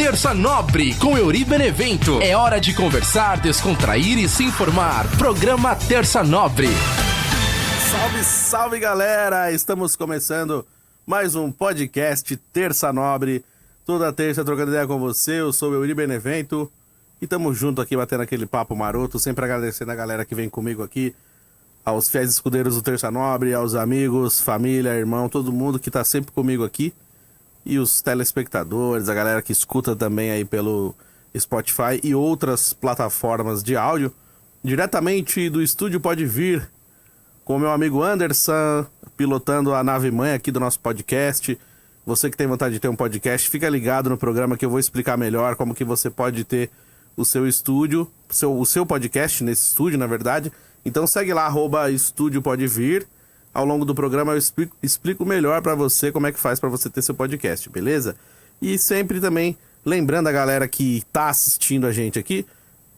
Terça Nobre com Euri Benevento. É hora de conversar, descontrair e se informar. Programa Terça Nobre. Salve, salve galera! Estamos começando mais um podcast Terça Nobre. Toda terça trocando ideia com você. Eu sou o Euri Benevento. E tamo junto aqui batendo aquele papo maroto. Sempre agradecendo a galera que vem comigo aqui. Aos fiéis escudeiros do Terça Nobre, aos amigos, família, irmão, todo mundo que tá sempre comigo aqui. E os telespectadores, a galera que escuta também aí pelo Spotify e outras plataformas de áudio. Diretamente do estúdio Pode Vir, com o meu amigo Anderson, pilotando a nave-mãe aqui do nosso podcast. Você que tem vontade de ter um podcast, fica ligado no programa que eu vou explicar melhor como que você pode ter o seu estúdio, o seu podcast nesse estúdio, na verdade. Então segue lá, @estúdio Pode Vir. Ao longo do programa eu explico melhor pra você como é que faz pra você ter seu podcast, beleza? E sempre também lembrando a galera que tá assistindo a gente aqui,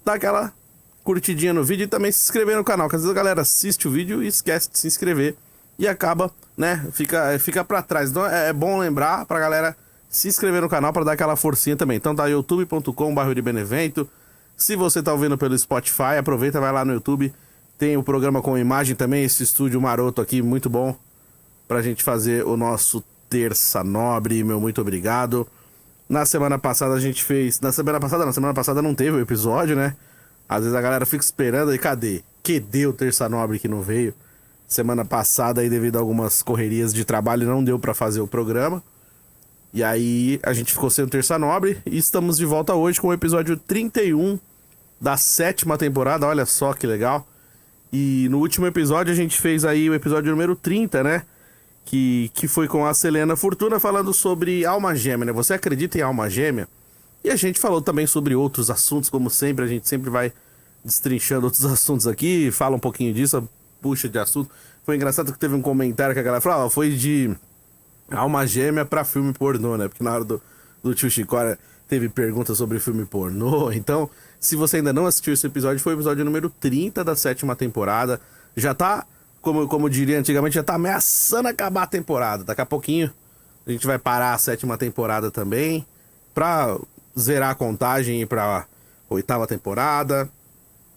dá aquela curtidinha no vídeo e também se inscrever no canal, que às vezes a galera assiste o vídeo e esquece de se inscrever e acaba, né, fica pra trás. Então é bom lembrar pra galera se inscrever no canal pra dar aquela forcinha também. Então tá youtube.com/benevento. Se você tá ouvindo pelo Spotify, aproveita, vai lá no YouTube. Tem o programa com imagem também, esse estúdio maroto aqui, muito bom pra gente fazer o nosso Terça Nobre, meu muito obrigado. Na semana passada a gente fez... Na semana passada não teve o episódio, né? Às vezes a galera fica esperando e cadê? Cadê o Terça Nobre que não veio? Semana passada aí, devido a algumas correrias de trabalho, não deu pra fazer o programa. E aí a gente ficou sem o Terça Nobre e estamos de volta hoje com o episódio 31 da 7ª temporada, olha só que legal. E no último episódio a gente fez aí o episódio número 30, né? Que foi com a Selena Fortuna falando sobre alma gêmea, né? Você acredita em alma gêmea? E a gente falou também sobre outros assuntos, como sempre. A gente sempre vai destrinchando outros assuntos aqui, fala um pouquinho disso, puxa de assunto. Foi engraçado que teve um comentário que a galera falou, foi de alma gêmea pra filme pornô, né? Porque na hora do Tio Chicória teve perguntas sobre filme pornô. Então, se você ainda não assistiu esse episódio, foi o episódio número 30 da 7ª temporada. Já tá, como diria antigamente, já tá ameaçando acabar a temporada. Daqui a pouquinho a gente vai parar a 7ª temporada também, pra zerar a contagem e ir pra 8ª temporada.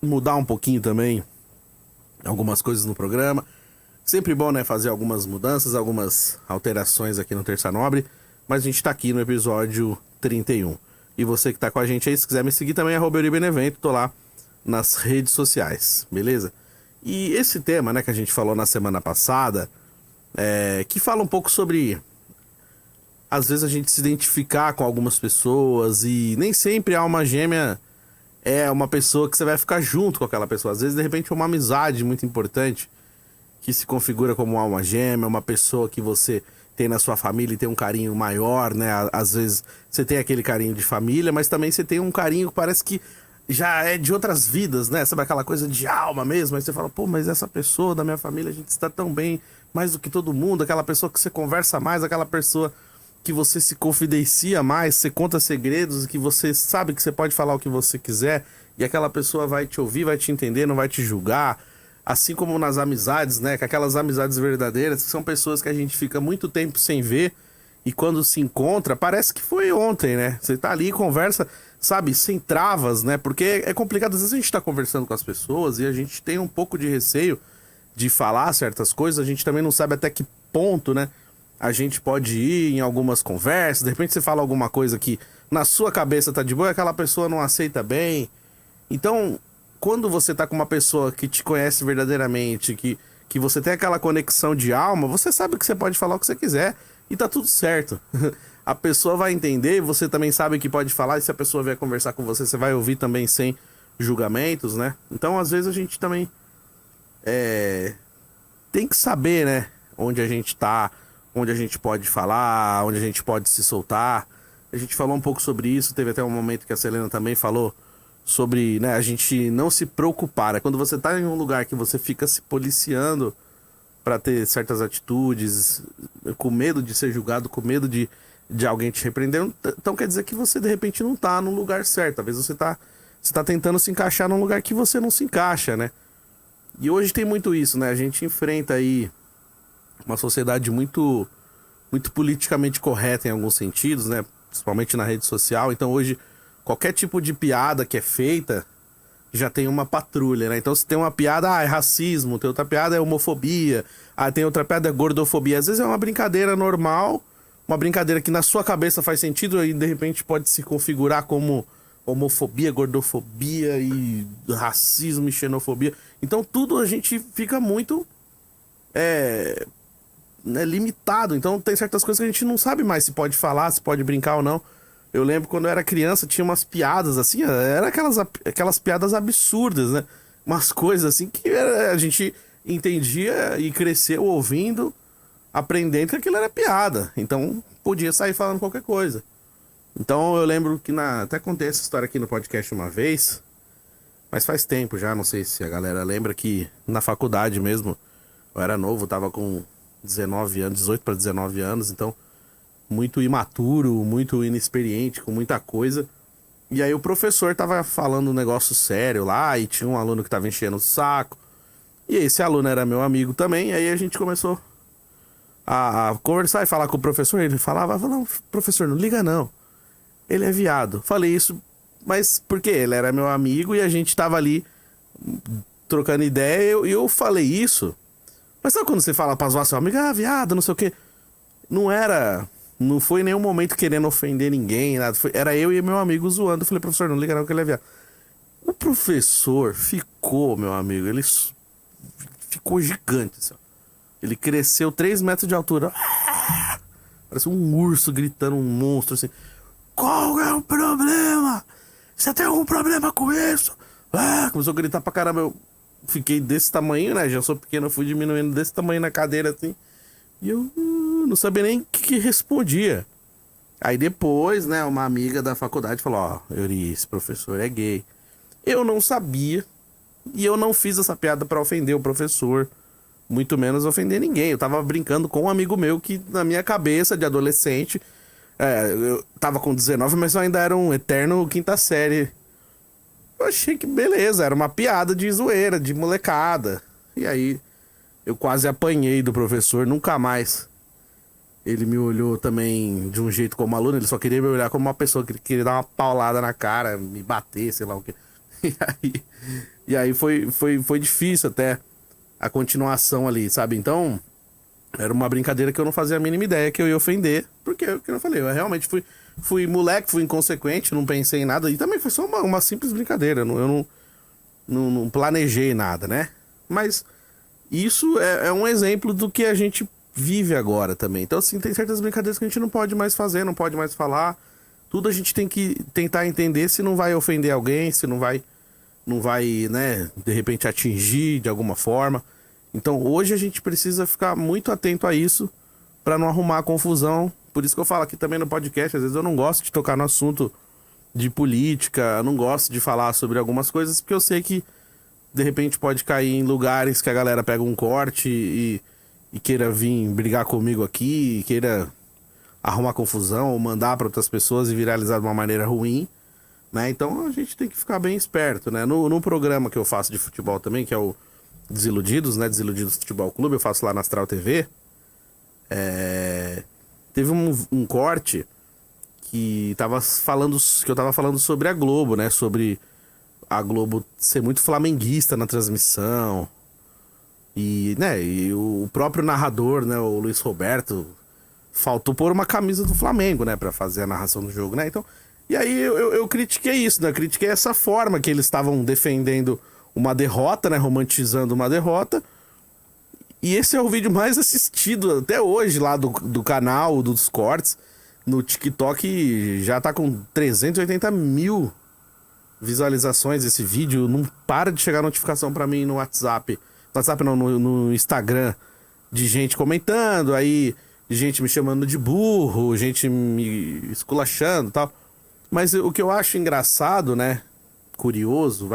Mudar um pouquinho também algumas coisas no programa. Sempre bom, né, fazer algumas mudanças, algumas alterações aqui no Terça Nobre. Mas a gente tá aqui no episódio 31. E você que tá com a gente aí, se quiser me seguir também, @euribenevento, tô lá nas redes sociais, beleza? E esse tema, né, que a gente falou na semana passada, que fala um pouco sobre, às vezes, a gente se identificar com algumas pessoas e nem sempre a alma gêmea é uma pessoa que você vai ficar junto com aquela pessoa. Às vezes, de repente, é uma amizade muito importante que se configura como uma alma gêmea, uma pessoa que você tem na sua família e tem um carinho maior, né? Às vezes você tem aquele carinho de família, mas também você tem um carinho que parece que já é de outras vidas, né? Sabe aquela coisa de alma mesmo? Aí você fala, pô, mas essa pessoa da minha família, a gente está tão bem, mais do que todo mundo, aquela pessoa que você conversa mais, aquela pessoa que você se confidencia mais, você conta segredos, que você sabe que você pode falar o que você quiser, e aquela pessoa vai te ouvir, vai te entender, não vai te julgar. Assim como nas amizades, né? Com aquelas amizades verdadeiras, que são pessoas que a gente fica muito tempo sem ver e quando se encontra, parece que foi ontem, né? Você tá ali e conversa, sabe, sem travas, né? Porque é complicado, às vezes a gente tá conversando com as pessoas e a gente tem um pouco de receio de falar certas coisas, a gente também não sabe até que ponto, né? A gente pode ir em algumas conversas, de repente você fala alguma coisa que na sua cabeça tá de boa e aquela pessoa não aceita bem. Então, quando você tá com uma pessoa que te conhece verdadeiramente, que você tem aquela conexão de alma, você sabe que você pode falar o que você quiser e tá tudo certo. A pessoa vai entender, você também sabe que pode falar, e se a pessoa vier conversar com você, você vai ouvir também sem julgamentos, né? Então, às vezes, a gente também tem que saber, né? Onde a gente tá, onde a gente pode falar, onde a gente pode se soltar. A gente falou um pouco sobre isso, teve até um momento que a Selena também falou sobre, né, a gente não se preocupar. É quando você tá em um lugar que você fica se policiando pra ter certas atitudes, com medo de ser julgado, com medo de alguém te repreender, então quer dizer que você de repente não tá no lugar certo. Às vezes você tá tentando se encaixar num lugar que você não se encaixa, né? E hoje tem muito isso, né? A gente enfrenta aí uma sociedade muito politicamente correta em alguns sentidos, né? principalmente na rede social. Então hoje, qualquer tipo de piada que é feita, já tem uma patrulha, né? Então se tem uma piada, é racismo, tem outra piada é homofobia, tem outra piada é gordofobia. Às vezes é uma brincadeira normal, uma brincadeira que na sua cabeça faz sentido e de repente pode se configurar como homofobia, gordofobia e racismo e xenofobia. Então tudo a gente fica muito limitado. Então tem certas coisas que a gente não sabe mais se pode falar, se pode brincar ou não. Eu lembro quando eu era criança, tinha umas piadas assim, era aquelas piadas absurdas, né? Umas coisas assim que a gente entendia e cresceu ouvindo, aprendendo que aquilo era piada. Então podia sair falando qualquer coisa. Então eu lembro que até contei essa história aqui no podcast uma vez, mas faz tempo já, não sei se a galera lembra que na faculdade mesmo, eu era novo, tava com 19 anos, 18 para 19 anos, então muito imaturo, muito inexperiente, com muita coisa. E aí o professor tava falando um negócio sério lá, e tinha um aluno que tava enchendo o saco. E esse aluno era meu amigo também, aí a gente começou a conversar e falar com o professor. Ele falava, não, professor, não liga não, ele é viado. Falei isso, mas por quê? Ele era meu amigo e a gente tava ali trocando ideia, e eu falei isso. Mas sabe quando você fala pra zoar seu amigo, viado, não sei o quê? Não foi em nenhum momento querendo ofender ninguém, nada. Era eu e meu amigo zoando. Eu falei, professor, não liga não que ele é viado. O professor ficou, meu amigo, ele ficou gigante, assim, ó. Ele cresceu 3 metros de altura. Parece um urso gritando, um monstro, assim. Qual é o problema? Você tem algum problema com isso? Começou a gritar pra caramba. Eu fiquei desse tamanho, né? Já sou pequeno, eu fui diminuindo desse tamanho na cadeira, assim. E eu não sabia nem o que respondia. Aí depois, né, uma amiga da faculdade falou, Euri, esse professor é gay. Eu não sabia. E eu não fiz essa piada pra ofender o professor. Muito menos ofender ninguém. Eu tava brincando com um amigo meu que, na minha cabeça de adolescente, eu tava com 19, mas eu ainda era um eterno quinta série. Eu achei que beleza, era uma piada de zoeira, de molecada. E aí eu quase apanhei do professor, nunca mais. Ele me olhou também de um jeito como aluno, ele só queria me olhar como uma pessoa que queria dar uma paulada na cara, me bater, sei lá o que. E aí foi difícil até a continuação ali, sabe? Então, era uma brincadeira que eu não fazia a mínima ideia que eu ia ofender, porque, como eu falei, eu realmente fui moleque, fui inconsequente, não pensei em nada, e também foi só uma simples brincadeira, eu não planejei nada, né? Mas isso é um exemplo do que a gente vive agora também. Então, assim, tem certas brincadeiras que a gente não pode mais fazer, não pode mais falar. Tudo a gente tem que tentar entender se não vai ofender alguém, se não vai, né, de repente atingir de alguma forma. Então, hoje a gente precisa ficar muito atento a isso para não arrumar confusão. Por isso que eu falo aqui também no podcast, às vezes eu não gosto de tocar no assunto de política, eu não gosto de falar sobre algumas coisas, porque eu sei que de repente pode cair em lugares que a galera pega um corte e queira vir brigar comigo aqui, queira arrumar confusão ou mandar para outras pessoas e viralizar de uma maneira ruim, né? Então a gente tem que ficar bem esperto, né? No programa que eu faço de futebol também, que é o Desiludidos, né? Desiludidos Futebol Clube, eu faço lá na Astral TV. Teve um corte que eu tava falando sobre a Globo, né? Sobre a Globo ser muito flamenguista na transmissão. E, né, e o próprio narrador, né, o Luiz Roberto, faltou pôr uma camisa do Flamengo, né, pra fazer a narração do jogo, né? Então, e aí eu critiquei isso, né? Eu critiquei essa forma que eles estavam defendendo uma derrota, né, romantizando uma derrota. E esse é o vídeo mais assistido até hoje lá do canal, dos cortes. No TikTok já tá com 380 mil visualizações esse vídeo. Não para de chegar notificação pra mim no WhatsApp. No Instagram, de gente comentando, aí gente me chamando de burro, gente me esculachando e tal. Mas o que eu acho engraçado, né, curioso,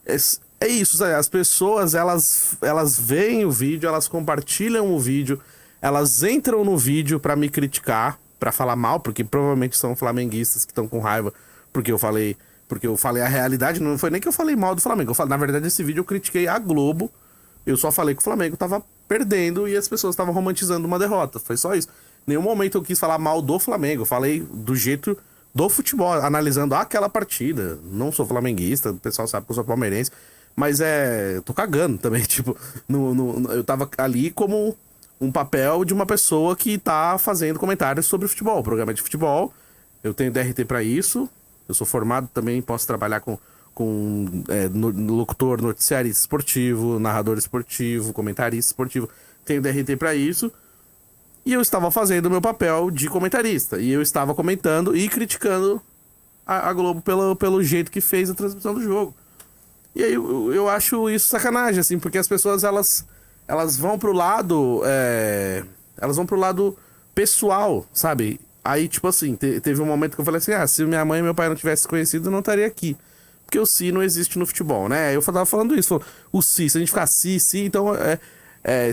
é isso, sabe? As pessoas, elas veem o vídeo, elas compartilham o vídeo, elas entram no vídeo pra me criticar, pra falar mal, porque provavelmente são flamenguistas que estão com raiva, porque eu falei a realidade. Não foi nem que eu falei mal do Flamengo, na verdade esse vídeo eu critiquei a Globo. Eu só falei que o Flamengo tava perdendo e as pessoas estavam romantizando uma derrota. Foi só isso. nenhum momento eu quis falar mal do Flamengo. Eu falei do jeito do futebol, analisando aquela partida. Não sou flamenguista, o pessoal sabe que eu sou palmeirense. Mas tô cagando também, tipo... eu tava ali como um papel de uma pessoa que tá fazendo comentários sobre futebol. Programa de futebol, eu tenho DRT pra isso. Eu sou formado também, posso trabalhar com locutor, noticiarista esportivo, narrador esportivo, comentarista esportivo. Tenho DRT pra isso. E eu estava fazendo o meu papel de comentarista. E eu estava comentando e criticando a Globo pelo jeito que fez a transmissão do jogo. E aí eu acho isso sacanagem, assim, porque as pessoas, elas vão pro lado... elas vão pro lado pessoal, sabe? Aí, tipo assim, teve um momento que eu falei assim, se minha mãe e meu pai não tivessem conhecido, eu não estaria aqui. Porque o se não existe no futebol, né? Eu tava falando isso, o se a gente ficar se, então...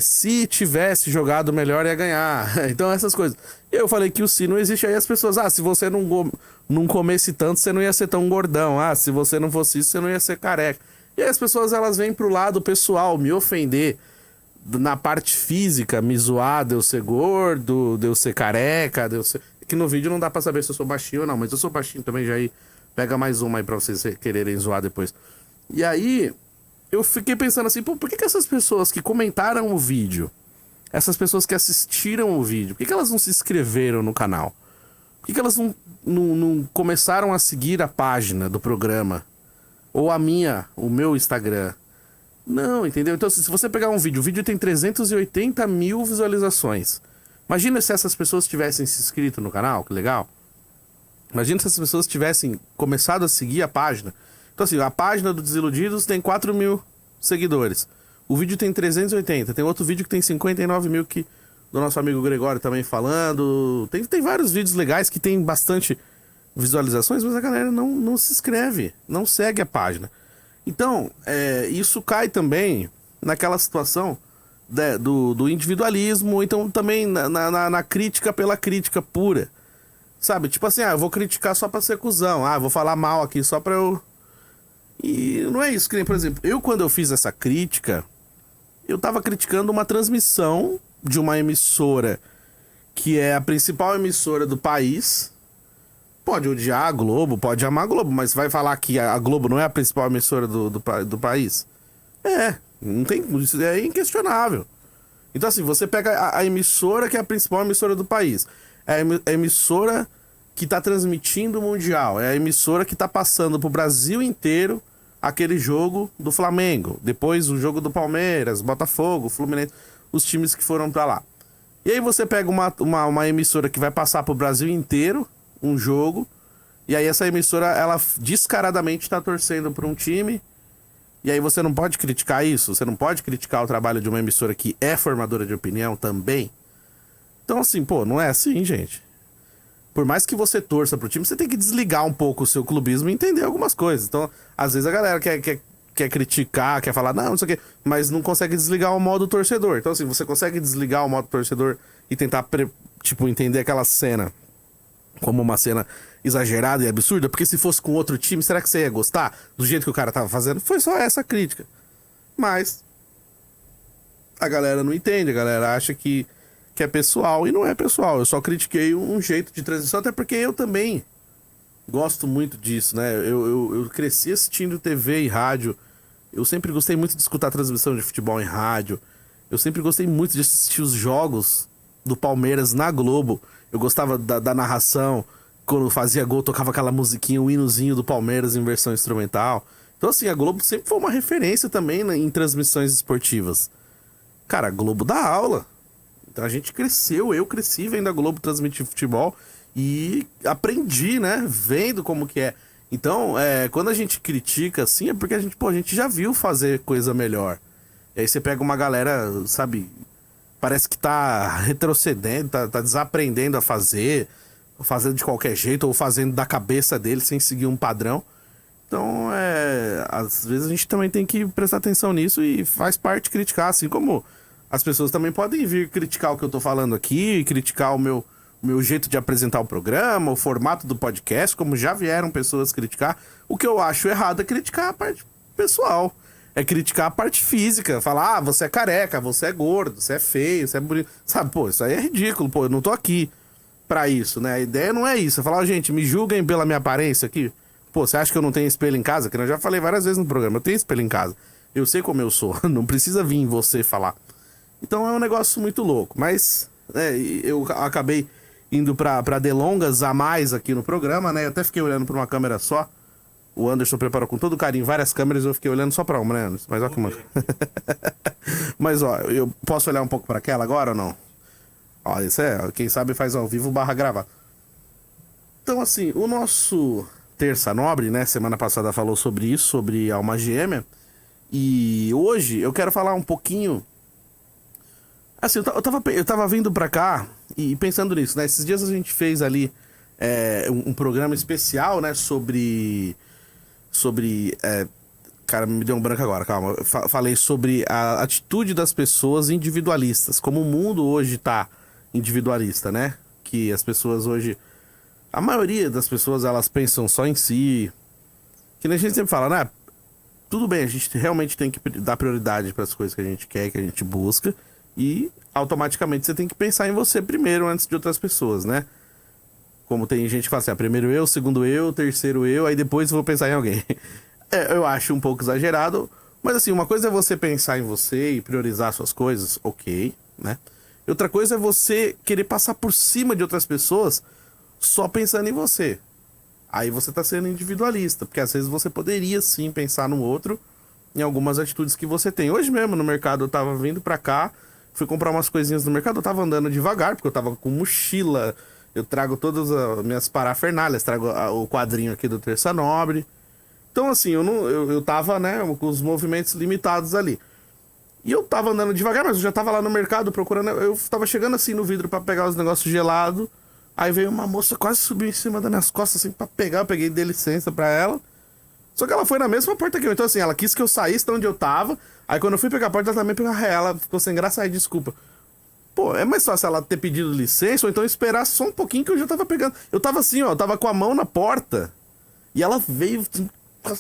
se tivesse jogado melhor ia ganhar. Então essas coisas. E eu falei que o se não existe. Aí as pessoas, se você não comesse tanto, você não ia ser tão gordão. Se você não fosse isso, você não ia ser careca. E aí as pessoas, elas vêm pro lado pessoal, me ofender na parte física, me zoar de eu ser gordo, de eu ser careca, que no vídeo não dá pra saber se eu sou baixinho ou não, mas eu sou baixinho também. Já aí pega mais uma aí pra vocês quererem zoar depois. E aí eu fiquei pensando assim, por que essas pessoas que comentaram o vídeo, essas pessoas que assistiram o vídeo, por que elas não se inscreveram no canal? Por que elas não começaram a seguir a página do programa? Ou o meu Instagram? Não, entendeu? Então, se você pegar o vídeo tem 380 mil visualizações. Imagina se essas pessoas tivessem se inscrito no canal, que legal. Imagina se essas pessoas tivessem começado a seguir a página. Então assim, a página do Desiludidos tem 4 mil seguidores. O vídeo tem 380. Tem outro vídeo que tem 59 mil do nosso amigo Gregório também falando. Tem vários vídeos legais que tem bastante visualizações, mas a galera não se inscreve, não segue a página. Então, isso cai também naquela situação do individualismo, então também na crítica pela crítica pura. Sabe? Tipo assim, eu vou criticar só pra ser cuzão. Eu vou falar mal aqui só pra eu... E não é isso, que nem, por exemplo, quando eu fiz essa crítica, eu tava criticando uma transmissão de uma emissora que é a principal emissora do país. Pode odiar a Globo, pode amar a Globo, mas vai falar que a Globo não é a principal emissora do país? Não tem, isso é inquestionável. Então assim, você pega a emissora que é a principal emissora do país. É a emissora que tá transmitindo o Mundial. É a emissora que tá passando pro Brasil inteiro aquele jogo do Flamengo. Depois o jogo do Palmeiras, Botafogo, Fluminense, os times que foram pra lá. E aí você pega uma emissora que vai passar pro Brasil inteiro um jogo. E aí essa emissora, ela descaradamente tá torcendo pra um time. E aí você não pode criticar isso. Você não pode criticar o trabalho de uma emissora que é formadora de opinião também. Então assim, não é assim, gente. Por mais que você torça pro time, você tem que desligar um pouco o seu clubismo e entender algumas coisas. Então, às vezes a galera quer criticar, quer falar, não sei o quê, mas não consegue desligar o modo torcedor. Então, assim, você consegue desligar o modo torcedor e tentar, entender aquela cena como uma cena exagerada e absurda? Porque se fosse com outro time, será que você ia gostar do jeito que o cara tava fazendo? Foi só essa crítica. Mas a galera não entende, a galera acha que é pessoal, e não é pessoal. Eu só critiquei um jeito de transmissão, até porque eu também gosto muito disso, né? Eu cresci assistindo TV e rádio. Eu sempre gostei muito de escutar transmissão de futebol em rádio. Eu sempre gostei muito de assistir os jogos do Palmeiras na Globo. Eu gostava da narração. Quando fazia gol, tocava aquela musiquinha, o hinozinho do Palmeiras em versão instrumental. Então assim, a Globo sempre foi uma referência também em transmissões esportivas. Cara, a Globo dá aula. Então a gente cresceu, eu cresci vendo a Globo transmitir futebol e aprendi, né, vendo como que é. Então, quando a gente critica assim, é porque a gente já viu fazer coisa melhor. E aí você pega uma galera, sabe, parece que tá retrocedendo, tá desaprendendo a fazer, fazendo de qualquer jeito, ou fazendo da cabeça dele sem seguir um padrão. Então, às vezes a gente também tem que prestar atenção nisso e faz parte criticar, assim como as pessoas também podem vir criticar o que eu tô falando aqui, criticar o meu jeito de apresentar o programa, o formato do podcast, como já vieram pessoas criticar. O que eu acho errado é criticar a parte pessoal. é criticar a parte física. Falar, ah, você é careca, você é gordo, você é feio, você é bonito. Sabe, pô, isso aí é ridículo, pô, eu não tô aqui pra isso, né? A ideia não é isso. É falar, gente, me julguem pela minha aparência aqui. Pô, você acha que eu não tenho espelho em casa? Que eu já falei várias vezes no programa, eu tenho espelho em casa. Eu sei como eu sou, não precisa vir você falar. Então é um negócio muito louco, mas eu acabei indo pra delongas a mais aqui no programa, né? Eu até fiquei olhando pra uma câmera só. O Anderson preparou com todo carinho várias câmeras, eu fiquei olhando só pra uma, né, Anderson? Mas ó que uma. Mas ó, eu posso olhar um pouco pra aquela agora ou não? Ó, isso quem sabe faz ao vivo / gravar. Então assim, o nosso Terça Nobre, né, semana passada falou sobre isso, sobre alma gêmea. E hoje eu quero falar um pouquinho. Assim, eu tava vindo pra cá e pensando nisso, né? Esses dias a gente fez ali um programa especial, né? Sobre. Cara, me deu um branco agora, calma. Falei sobre a atitude das pessoas individualistas. Como o mundo hoje tá individualista, né? Que as pessoas hoje. A maioria das pessoas, elas pensam só em si. Que nem a gente sempre fala, né? Tudo bem, a gente realmente tem que dar prioridade para as coisas que a gente quer, que a gente busca. E automaticamente você tem que pensar em você primeiro antes de outras pessoas, né? Como tem gente que fala assim, primeiro eu, segundo eu, terceiro eu, aí depois eu vou pensar em alguém. Eu acho um pouco exagerado, mas assim, uma coisa é você pensar em você e priorizar suas coisas, ok, né? E outra coisa é você querer passar por cima de outras pessoas só pensando em você. Aí você tá sendo individualista, porque às vezes você poderia sim pensar no outro em algumas atitudes que você tem. Hoje mesmo no mercado eu tava vindo pra cá, fui comprar umas coisinhas no mercado, eu tava andando devagar, porque eu tava com mochila, eu trago todas as minhas parafernálias, trago o quadrinho aqui do Terça Nobre. Então assim, eu tava, né, com os movimentos limitados ali. E eu tava andando devagar, mas eu já tava lá no mercado procurando, eu tava chegando assim no vidro pra pegar os negócios gelados. Aí veio uma moça, quase subiu em cima das minhas costas, assim, pra pegar. Eu peguei de licença pra ela. Só que ela foi na mesma porta que eu. Então, assim, ela quis que eu saísse de onde eu tava. Aí, quando eu fui pegar a porta, ela também pegou a ré. Ela ficou sem graça. Aí, desculpa. Pô, é mais fácil ela ter pedido licença ou então esperar só um pouquinho que eu já tava pegando. Eu tava assim, ó, eu tava com a mão na porta. E ela veio,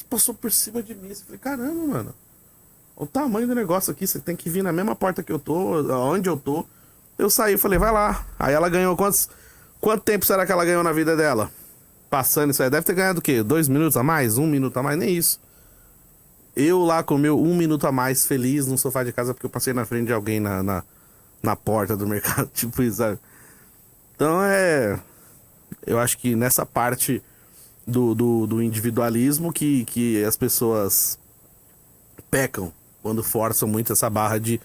passou por cima de mim. Eu falei, caramba, mano. Olha o tamanho do negócio aqui. Você tem que vir na mesma porta que eu tô, onde eu tô. Eu saí, falei, vai lá. Aí ela ganhou Quanto tempo será que ela ganhou na vida dela? Passando isso aí. Deve ter ganhado o quê? 2 minutos a mais? 1 minuto a mais? Nem isso. Eu lá com o meu 1 minuto a mais, feliz no sofá de casa, porque eu passei na frente de alguém na porta do mercado. Tipo isso, sabe? Então eu acho que nessa parte do individualismo que as pessoas pecam quando forçam muito essa barra de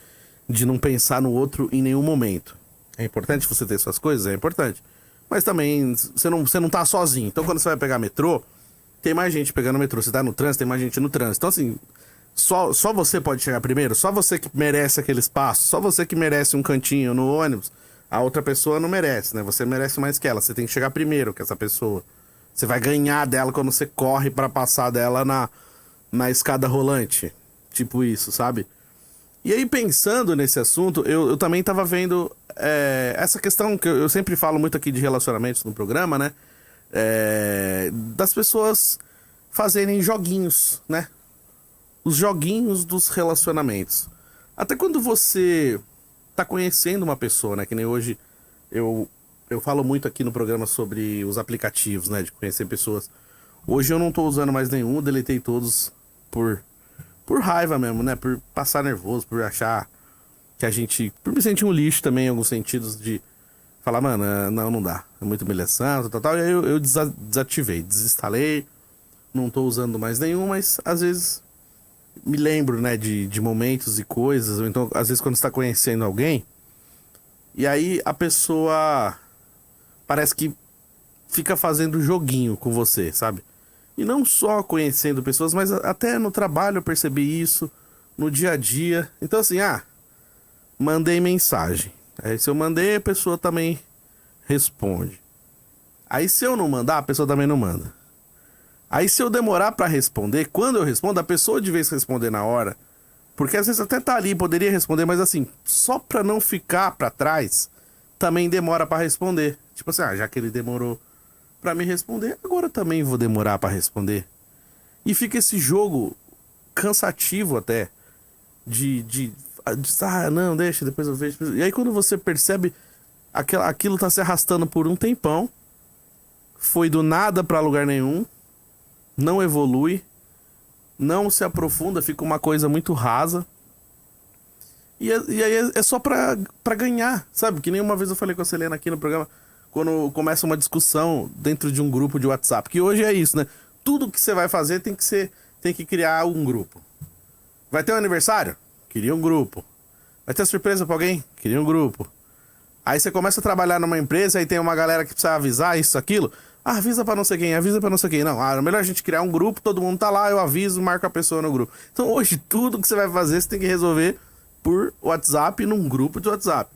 não pensar no outro em nenhum momento. É importante você ter suas coisas? É importante. Mas também, você não tá sozinho. Então, quando você vai pegar metrô, tem mais gente pegando metrô. Você tá no trânsito, tem mais gente no trânsito. Então, assim, só você pode chegar primeiro. Só você que merece aquele espaço. Só você que merece um cantinho no ônibus. A outra pessoa não merece, né? Você merece mais que ela. Você tem que chegar primeiro que essa pessoa. Você vai ganhar dela quando você corre pra passar dela na escada rolante. Tipo isso, sabe? E aí, pensando nesse assunto, eu também tava vendo essa questão que eu sempre falo muito aqui de relacionamentos no programa, né? Das pessoas fazerem joguinhos, né? Os joguinhos dos relacionamentos. Até quando você tá conhecendo uma pessoa, né? Que nem hoje eu falo muito aqui no programa sobre os aplicativos, né? De conhecer pessoas. Hoje eu não tô usando mais nenhum, deletei todos por raiva mesmo, né? Por passar nervoso, por achar que a gente... Por me sentir um lixo também, em alguns sentidos de falar, mano, não dá. É muito humilhação, tal. E aí eu desativei, desinstalei. Não tô usando mais nenhum, mas às vezes me lembro, né, de momentos e coisas. Ou então, às vezes, quando você tá conhecendo alguém, e aí a pessoa parece que fica fazendo joguinho com você, sabe? E não só conhecendo pessoas, mas até no trabalho eu percebi isso, no dia a dia. Então assim, mandei mensagem. Aí se eu mandei, a pessoa também responde. Aí se eu não mandar, a pessoa também não manda. Aí se eu demorar pra responder, quando eu respondo, a pessoa de vez responder na hora. Porque às vezes até tá ali, poderia responder, mas assim, só pra não ficar pra trás, também demora pra responder. Tipo assim, já que ele demorou pra me responder, agora também vou demorar pra responder. E fica esse jogo cansativo até. Não, deixa, depois eu vejo. E aí quando você percebe, aquilo tá se arrastando por um tempão, foi do nada pra lugar nenhum, não evolui, não se aprofunda, fica uma coisa muito rasa. E aí é só pra ganhar, sabe? Que nem uma vez eu falei com a Selena aqui no programa, quando começa uma discussão dentro de um grupo de WhatsApp, que hoje é isso, né? Tudo que você vai fazer tem que criar um grupo. Vai ter um aniversário? Cria um grupo. Vai ter surpresa pra alguém? Cria um grupo. Aí você começa a trabalhar numa empresa, aí tem uma galera que precisa avisar isso, aquilo. Avisa pra não sei quem, avisa pra não sei quem. Não, é melhor a gente criar um grupo, todo mundo tá lá, eu aviso, marco a pessoa no grupo. Então hoje tudo que você vai fazer, você tem que resolver por WhatsApp, num grupo de WhatsApp.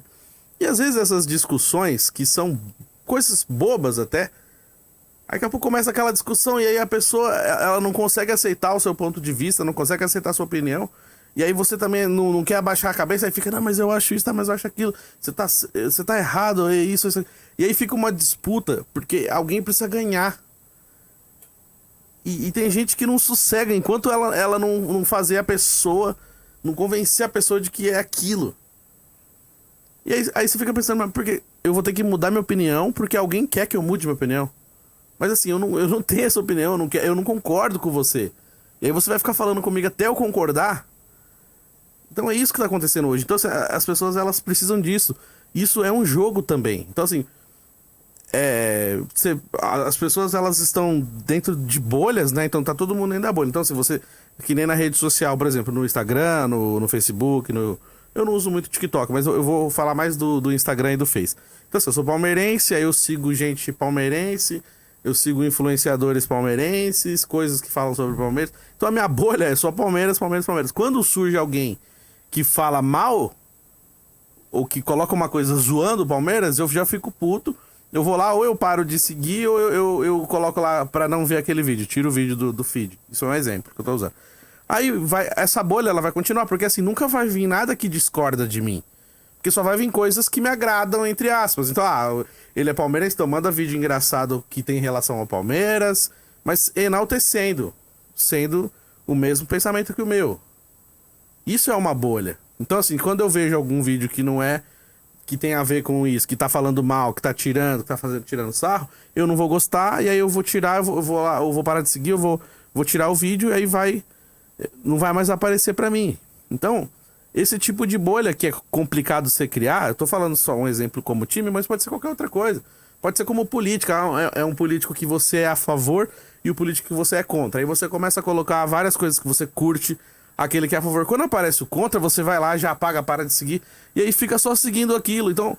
E às vezes essas discussões, que são coisas bobas até, daqui a pouco começa aquela discussão e aí a pessoa, ela não consegue aceitar o seu ponto de vista, não consegue aceitar a sua opinião. E aí você também não quer abaixar a cabeça, aí fica, não, mas eu acho isso, tá, mas eu acho aquilo. Você tá errado, é isso. E aí fica uma disputa, porque alguém precisa ganhar. E tem gente que não sossega enquanto ela não fazer a pessoa, não convencer a pessoa de que é aquilo. E aí você fica pensando, mas por que eu vou ter que mudar minha opinião porque alguém quer que eu mude minha opinião? Mas assim, eu não tenho essa opinião, eu não concordo com você. E aí você vai ficar falando comigo até eu concordar? Então é isso que tá acontecendo hoje. Então assim, as pessoas, elas precisam disso. Isso é um jogo também. Então assim, as pessoas, elas estão dentro de bolhas, né? Então tá todo mundo dentro da bolha. Então se você, que nem na rede social, por exemplo, no Instagram, no Facebook, eu não uso muito TikTok, mas eu vou falar mais do Instagram e do Face. Então assim, eu sou palmeirense, aí eu sigo gente palmeirense, eu sigo influenciadores palmeirenses, coisas que falam sobre Palmeiras. Então a minha bolha é só Palmeiras, Palmeiras, Palmeiras. Quando surge alguém que fala mal, ou que coloca uma coisa zoando o Palmeiras, eu já fico puto. Eu vou lá, ou eu paro de seguir, ou eu coloco lá pra não ver aquele vídeo. Tiro o vídeo do feed. Isso é um exemplo que eu tô usando. Aí essa bolha, ela vai continuar, porque assim, nunca vai vir nada que discorda de mim. Porque só vai vir coisas que me agradam, entre aspas. Então, ele é palmeirense, então manda vídeo engraçado que tem relação ao Palmeiras, mas enaltecendo, sendo o mesmo pensamento que o meu. Isso é uma bolha. Então, assim, quando eu vejo algum vídeo que não é, que tem a ver com isso, que tá falando mal, que tá tirando, que tá tirando sarro, eu não vou gostar, e aí eu vou tirar, eu vou parar de seguir, eu vou tirar o vídeo, e aí não vai mais aparecer pra mim. Então, esse tipo de bolha que é complicado você criar, eu tô falando só um exemplo como time, mas pode ser qualquer outra coisa. Pode ser como política, é um político que você é a favor e o político que você é contra. Aí você começa a colocar várias coisas que você curte, aquele que é a favor. Quando aparece o contra, você vai lá, já apaga, para de seguir, e aí fica só seguindo aquilo. Então,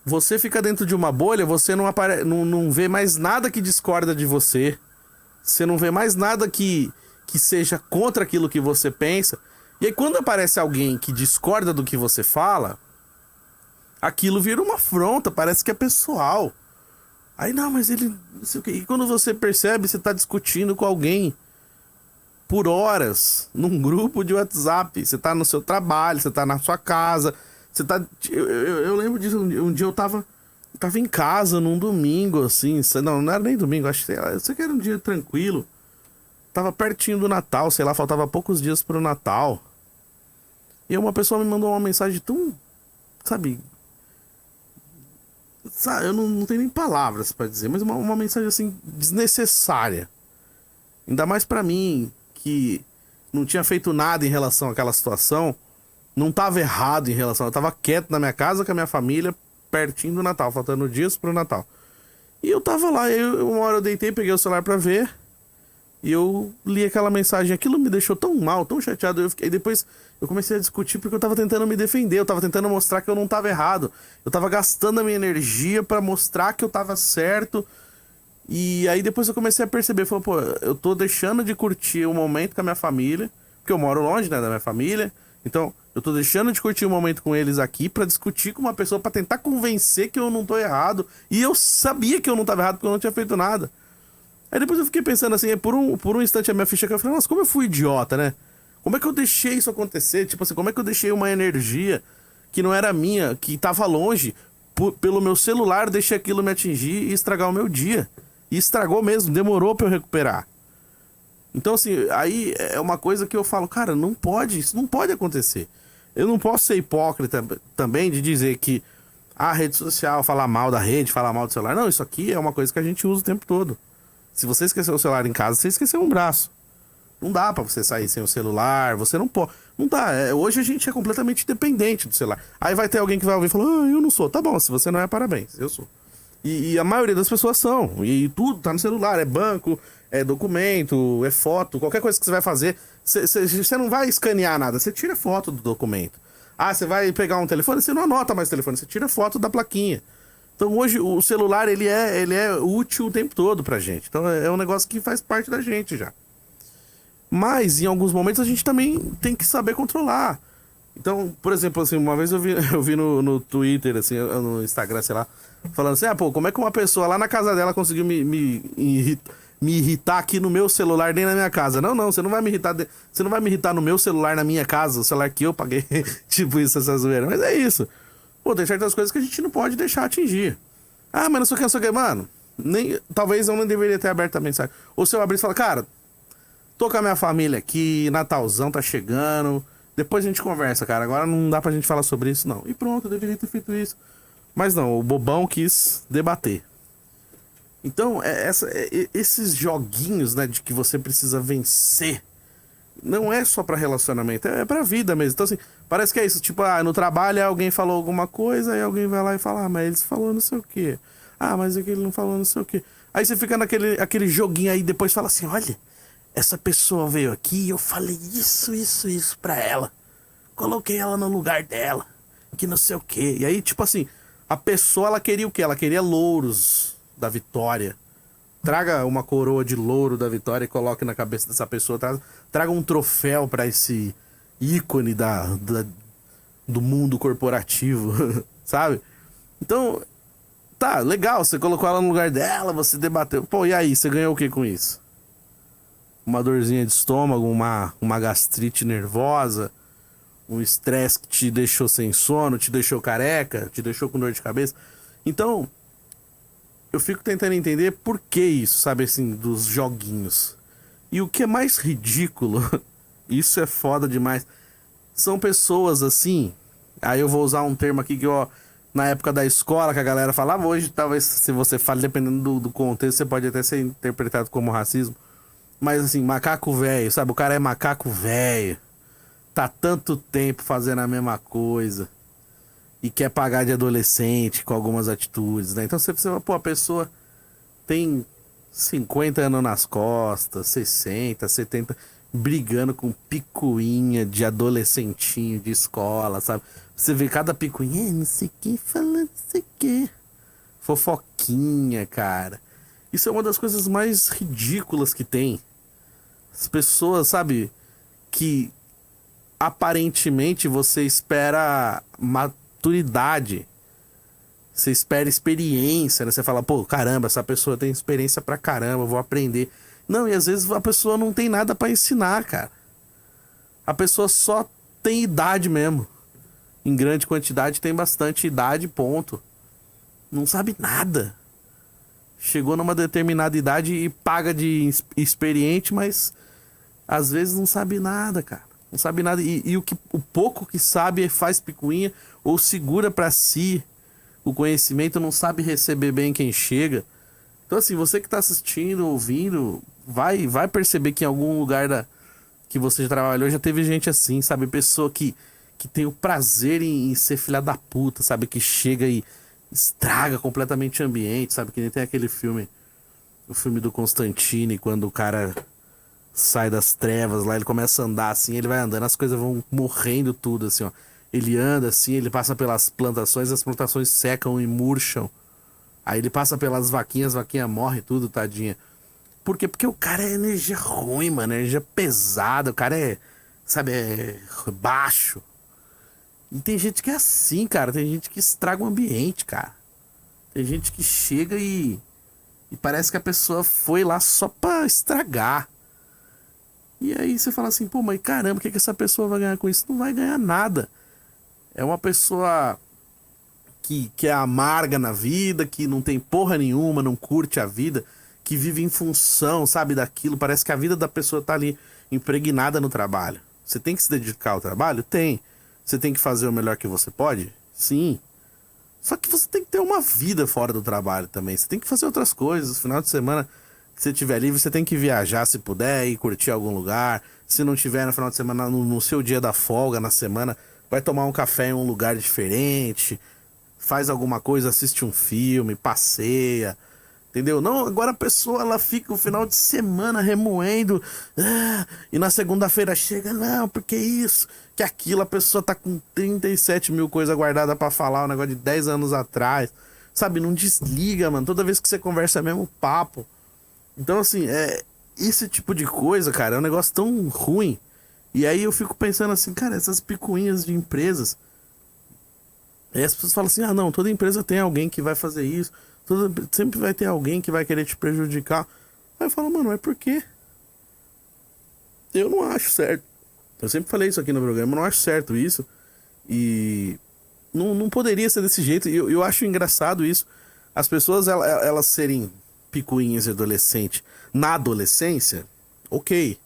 você fica dentro de uma bolha, você não vê mais nada que discorda de você, você não vê mais nada que seja contra aquilo que você pensa. E aí quando aparece alguém que discorda do que você fala, aquilo vira uma afronta, parece que é pessoal. Aí não, mas ele, não sei o quê. E quando você percebe, você tá discutindo com alguém por horas, num grupo de WhatsApp. Você tá no seu trabalho, você tá na sua casa, você tá... Eu lembro disso, um dia eu tava em casa num domingo, assim, não era nem domingo, acho que eu sei que era um dia tranquilo. Tava pertinho do Natal, sei lá, faltava poucos dias pro Natal. E uma pessoa me mandou uma mensagem tão, sabe, eu não tenho nem palavras pra dizer, mas uma mensagem assim, desnecessária. Ainda mais pra mim, que não tinha feito nada em relação àquela situação, não tava errado em relação, eu tava quieto na minha casa com a minha família, pertinho do Natal, faltando dias pro Natal. E eu tava lá, uma hora eu deitei, peguei o celular pra ver, e eu li aquela mensagem, aquilo me deixou tão mal, tão chateado, e depois eu comecei a discutir porque eu tava tentando me defender, eu tava tentando mostrar que eu não tava errado, eu tava gastando a minha energia pra mostrar que eu tava certo, e aí depois eu comecei a perceber, falei, pô, eu tô deixando de curtir o momento com a minha família, porque eu moro longe, né, da minha família, então eu tô deixando de curtir o momento com eles aqui pra discutir com uma pessoa, pra tentar convencer que eu não tô errado, e eu sabia que eu não tava errado porque eu não tinha feito nada. Aí depois eu fiquei pensando assim, por um instante a minha ficha caiu, eu falei, nossa, como eu fui idiota, né? Como é que eu deixei isso acontecer? Tipo assim, como é que eu deixei uma energia que não era minha, que tava longe, pelo meu celular, deixei aquilo me atingir e estragar o meu dia. E estragou mesmo, demorou pra eu recuperar. Então, assim, aí é uma coisa que eu falo, cara, não pode, isso não pode acontecer. Eu não posso ser hipócrita também de dizer que a rede social, falar mal da rede, falar mal do celular. Não, isso aqui é uma coisa que a gente usa o tempo todo. Se você esqueceu o celular em casa, você esqueceu um braço. Não dá pra você sair sem o celular, você não pode. Não dá. Hoje a gente é completamente dependente do celular. Aí vai ter alguém que vai ouvir e falar, eu não sou. Tá bom, se você não é, parabéns, eu sou. E a maioria das pessoas são. E tudo tá no celular, é banco, é documento, é foto, qualquer coisa que você vai fazer. Você não vai escanear nada, você tira foto do documento. Ah, você vai pegar um telefone, você não anota mais o telefone, você tira foto da plaquinha. Então hoje o celular, ele é útil o tempo todo pra gente. Então é um negócio que faz parte da gente já. Mas em alguns momentos a gente também tem que saber controlar. Então, por exemplo, assim, uma vez eu vi no Twitter, assim, no Instagram, sei lá, falando assim, como é que uma pessoa lá na casa dela conseguiu me irritar aqui no meu celular, nem na minha casa? Não, você não vai me irritar, você não vai me irritar no meu celular, na minha casa, o celular que eu paguei, tipo isso, essa zoeira. Mas é isso. Tem certas coisas que a gente não pode deixar atingir. Ah, mas não sei o que, mano, talvez eu não deveria ter aberto a mensagem. Ou se eu abrir e falar, cara, tô com a minha família aqui, Natalzão tá chegando, depois a gente conversa, cara, agora não dá pra gente falar sobre isso, não. E pronto, eu deveria ter feito isso. Mas não, o bobão quis debater. Então, esses joguinhos, né, de que você precisa vencer, não é só pra relacionamento, é pra vida mesmo. Então, assim, parece que é isso, tipo, no trabalho alguém falou alguma coisa, aí alguém vai lá e fala, mas ele falou não sei o quê. Mas é que ele não falou não sei o quê. Aí você fica aquele joguinho aí, depois fala assim, olha, essa pessoa veio aqui e eu falei isso pra ela. Coloquei ela no lugar dela, que não sei o quê. E aí, tipo assim, a pessoa, ela queria o quê? Ela queria louros da vitória. Traga uma coroa de louro da vitória e coloque na cabeça dessa pessoa. Traga um troféu pra esse ícone do mundo corporativo, sabe? Então, tá, legal, você colocou ela no lugar dela, você debateu. E aí, você ganhou o que com isso? Uma dorzinha de estômago, uma gastrite nervosa, um estresse que te deixou sem sono, te deixou careca, te deixou com dor de cabeça. Então, eu fico tentando entender por que isso, sabe, assim, dos joguinhos. E o que é mais ridículo, isso é foda demais, são pessoas assim, aí eu vou usar um termo aqui que, na época da escola, que a galera falava, hoje talvez se você fala, dependendo do contexto, você pode até ser interpretado como racismo. Mas assim, macaco velho, sabe? O cara é macaco velho. Tá tanto tempo fazendo a mesma coisa. E quer pagar de adolescente com algumas atitudes, né? Então você a pessoa tem 50 anos nas costas, 60, 70, brigando com picuinha de adolescentinho de escola, sabe? Você vê cada picuinha, não sei o que, falando não sei o que. Fofoquinha, cara. Isso é uma das coisas mais ridículas que tem. As pessoas, sabe, que aparentemente você espera maturidade, você espera experiência, né? Você fala, caramba, essa pessoa tem experiência pra caramba, eu vou aprender. Não, e às vezes a pessoa não tem nada pra ensinar, cara. A pessoa só tem idade mesmo. Em grande quantidade tem bastante idade, ponto. Não sabe nada. Chegou numa determinada idade e paga de experiente, mas às vezes não sabe nada, cara. Não sabe nada. E o pouco que sabe faz picuinha ou segura pra si o conhecimento, não sabe receber bem quem chega. Então, assim, você que tá assistindo, ouvindo, vai perceber que em algum lugar que você já trabalhou já teve gente assim, sabe? Pessoa que tem o prazer em ser filha da puta, sabe? Que chega e estraga completamente o ambiente, sabe? Que nem tem aquele filme, o filme do Constantine, quando o cara sai das trevas lá, ele começa a andar assim, ele vai andando, as coisas vão morrendo tudo, assim, ó. Ele anda assim, ele passa pelas plantações, as plantações secam e murcham. Aí ele passa pelas vaquinhas, as vaquinhas morrem tudo, tadinha. Por quê? Porque o cara é energia ruim, mano, energia pesada, o cara é, sabe, é baixo. E tem gente que é assim, cara, tem gente que estraga o ambiente, cara. Tem gente que chega e parece que a pessoa foi lá só pra estragar. E aí você fala assim, mas caramba, o que essa pessoa vai ganhar com isso? Não vai ganhar nada. É uma pessoa que é amarga na vida, que não tem porra nenhuma, não curte a vida, que vive em função, sabe, daquilo. Parece que a vida da pessoa tá ali impregnada no trabalho. Você tem que se dedicar ao trabalho? Tem. Você tem que fazer o melhor que você pode? Sim. Só que você tem que ter uma vida fora do trabalho também. Você tem que fazer outras coisas. No final de semana que você tiver livre, você tem que viajar se puder, ir curtir algum lugar. Se não tiver no final de semana, no seu dia da folga, na semana, vai tomar um café em um lugar diferente, faz alguma coisa, assiste um filme, passeia, entendeu? Não, agora a pessoa, ela fica o final de semana remoendo, e na segunda-feira chega, não, porque isso, que aquilo, a pessoa tá com 37 mil coisas guardadas pra falar, um negócio de 10 anos atrás, sabe? Não desliga, mano, toda vez que você conversa é mesmo papo. Então, assim, esse tipo de coisa, cara, é um negócio tão ruim. E aí eu fico pensando assim, cara, essas picuinhas de empresas. Aí as pessoas falam assim, ah não, toda empresa tem alguém que vai fazer isso. Sempre vai ter alguém que vai querer te prejudicar. Aí eu falo, mano, mas por quê? Eu não acho certo. Eu sempre falei isso aqui no programa, eu não acho certo isso. E não poderia ser desse jeito. E eu acho engraçado isso. As pessoas, elas serem picuinhas de adolescente na adolescência, ok.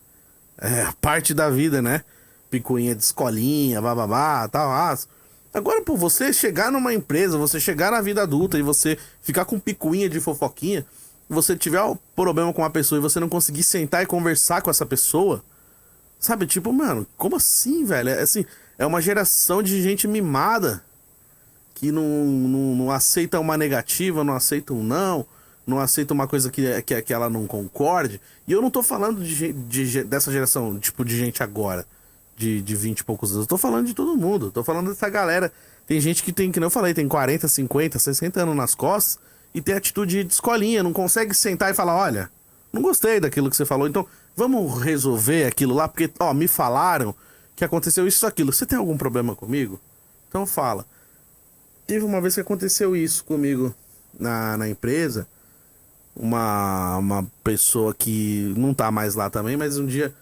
É parte da vida, né? Picuinha de escolinha, bababá, tal. Agora, pô, você chegar numa empresa, você chegar na vida adulta e você ficar com picuinha de fofoquinha, você tiver um problema com uma pessoa e você não conseguir sentar e conversar com essa pessoa, sabe? Tipo, mano, como assim, velho? Assim, é uma geração de gente mimada que não aceita uma negativa, não aceita um não aceita uma coisa que ela não concorde. E eu não tô falando dessa geração, tipo, de gente agora, de 20 e poucos anos. Eu tô falando de todo mundo. Tô falando dessa galera. Tem gente que tem, que nem eu falei, tem 40, 50, 60 anos nas costas e tem atitude de escolinha. Não consegue sentar e falar, olha, não gostei daquilo que você falou, então vamos resolver aquilo lá, porque, ó, me falaram que aconteceu isso ou aquilo. Você tem algum problema comigo? Então fala. Teve uma vez que aconteceu isso comigo na empresa. Uma pessoa que não tá mais lá também, mas um dia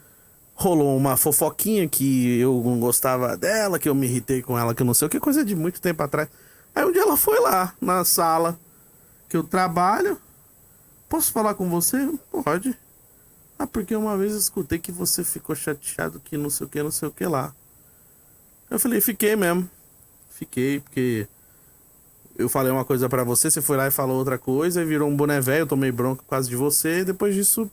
rolou uma fofoquinha que eu não gostava dela, que eu me irritei com ela, que eu não sei o que, coisa de muito tempo atrás. Aí um dia ela foi lá na sala que eu trabalho. Posso falar com você? Pode. Ah, porque uma vez eu escutei que você ficou chateado que não sei o que lá. Eu falei, fiquei mesmo. Fiquei, porque eu falei uma coisa pra você, você foi lá e falou outra coisa, e virou um boné velho, eu tomei bronca por causa de você, e depois disso,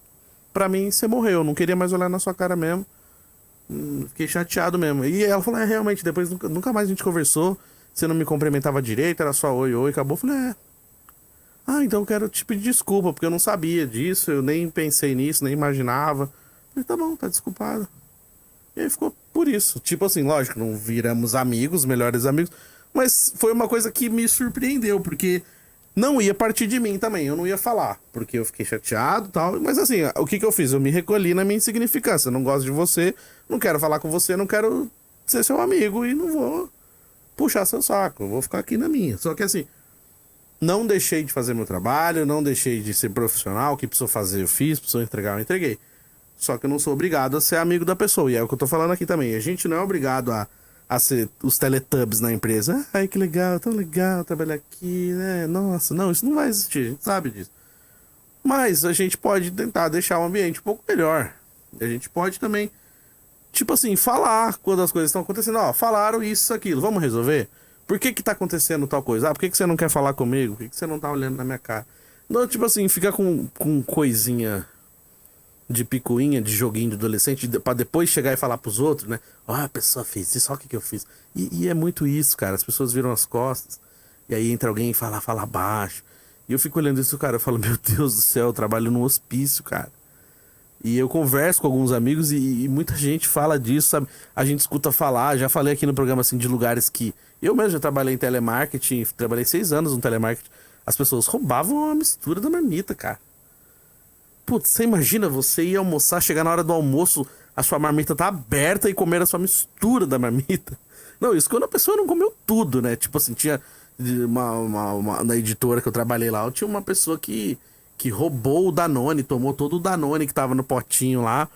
pra mim, você morreu. Eu não queria mais olhar na sua cara mesmo. Fiquei chateado mesmo. E ela falou, realmente, depois nunca mais a gente conversou, você não me cumprimentava direito, era só oi, oi, acabou. Eu falei, ah, então eu quero te pedir desculpa, porque eu não sabia disso, eu nem pensei nisso, nem imaginava. Eu falei, tá bom, tá desculpado. E aí ficou por isso. Tipo assim, lógico, não viramos amigos, melhores amigos, mas foi uma coisa que me surpreendeu, porque não ia partir de mim também, eu não ia falar, porque eu fiquei chateado e tal. Mas assim, o que eu fiz? Eu me recolhi na minha insignificância. Eu não gosto de você, não quero falar com você, não quero ser seu amigo e não vou puxar seu saco, eu vou ficar aqui na minha. Só que assim, não deixei de fazer meu trabalho, não deixei de ser profissional, o que precisou fazer eu fiz, precisou entregar eu entreguei. Só que eu não sou obrigado a ser amigo da pessoa, e é o que eu tô falando aqui também. A gente não é obrigado a ser os Teletubbies na empresa. Ai, que legal, tão legal trabalhar aqui, né? Nossa, não, isso não vai existir, a gente sabe disso. Mas a gente pode tentar deixar o ambiente um pouco melhor. A gente pode também, tipo assim, falar quando as coisas estão acontecendo. Ó, falaram isso, aquilo, vamos resolver? Por que tá acontecendo tal coisa? Ah, por que você não quer falar comigo? Por que você não tá olhando na minha cara? Não, tipo assim, ficar com coisinha de picuinha, de joguinho de adolescente, pra depois chegar e falar pros outros, né? Ó, a pessoa fez isso, olha o que eu fiz. E é muito isso, cara. As pessoas viram as costas, e aí entra alguém e fala baixo. E eu fico olhando isso, cara, eu falo, meu Deus do céu, eu trabalho num hospício, cara. E eu converso com alguns amigos e muita gente fala disso, sabe? A gente escuta falar, já falei aqui no programa, assim, de lugares que... Eu mesmo já trabalhei em telemarketing, trabalhei 6 anos no telemarketing. As pessoas roubavam a mistura da marmita, cara. Putz, você imagina você ir almoçar, chegar na hora do almoço, a sua marmita tá aberta e comer a sua mistura da marmita. Não, isso quando a pessoa não comeu tudo, né? Tipo assim, tinha na editora que eu trabalhei lá, tinha uma pessoa que roubou o Danone, tomou todo o Danone que tava no potinho lá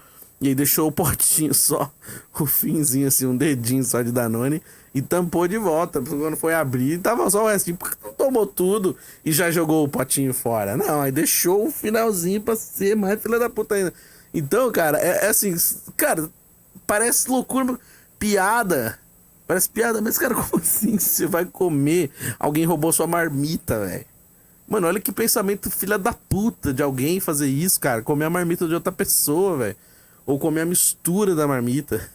E aí deixou o potinho só, o finzinho assim, um dedinho só de Danone, e tampou de volta. Quando foi abrir, tava só o restinho, porque não tomou tudo e já jogou o potinho fora. Não, aí deixou o finalzinho pra ser mais filha da puta ainda. Então, cara, é assim, cara, parece loucura, piada. Parece piada, mas, cara, como assim você vai comer? Alguém roubou sua marmita, velho. Mano, olha que pensamento filha da puta de alguém fazer isso, cara. Comer a marmita de outra pessoa, velho. Ou comer a mistura da marmita.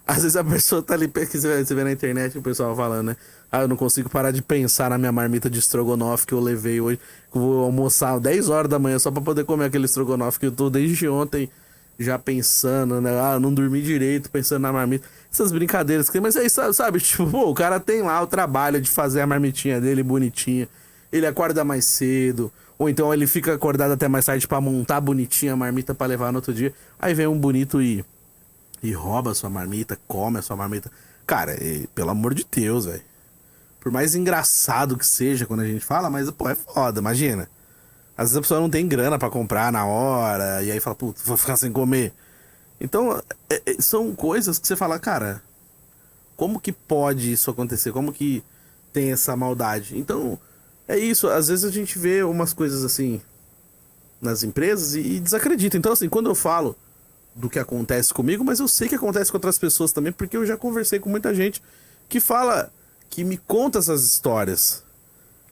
Às vezes a pessoa tá ali, você vê na internet o pessoal falando, né? Ah, eu não consigo parar de pensar na minha marmita de estrogonofe que eu levei hoje. Que eu vou almoçar 10 horas da manhã só pra poder comer aquele estrogonofe que eu tô desde ontem já pensando, né? Ah, eu não dormi direito pensando na marmita. Essas brincadeiras que tem, mas aí, sabe? Tipo, pô, o cara tem lá o trabalho de fazer a marmitinha dele bonitinha. Ele acorda mais cedo, ou então ele fica acordado até mais tarde pra montar bonitinha a marmita pra levar no outro dia. Aí vem um bonito e rouba a sua marmita, come a sua marmita. Cara, pelo amor de Deus, velho. Por mais engraçado que seja quando a gente fala, mas, pô, é foda, imagina. Às vezes a pessoa não tem grana pra comprar na hora, e aí fala, putz, vou ficar sem comer. Então, são coisas que você fala, cara, como que pode isso acontecer? Como que tem essa maldade? Então, é isso. Às vezes a gente vê umas coisas assim nas empresas e desacredita. Então, assim, quando eu falo do que acontece comigo, mas eu sei que acontece com outras pessoas também, porque eu já conversei com muita gente que fala, que me conta essas histórias,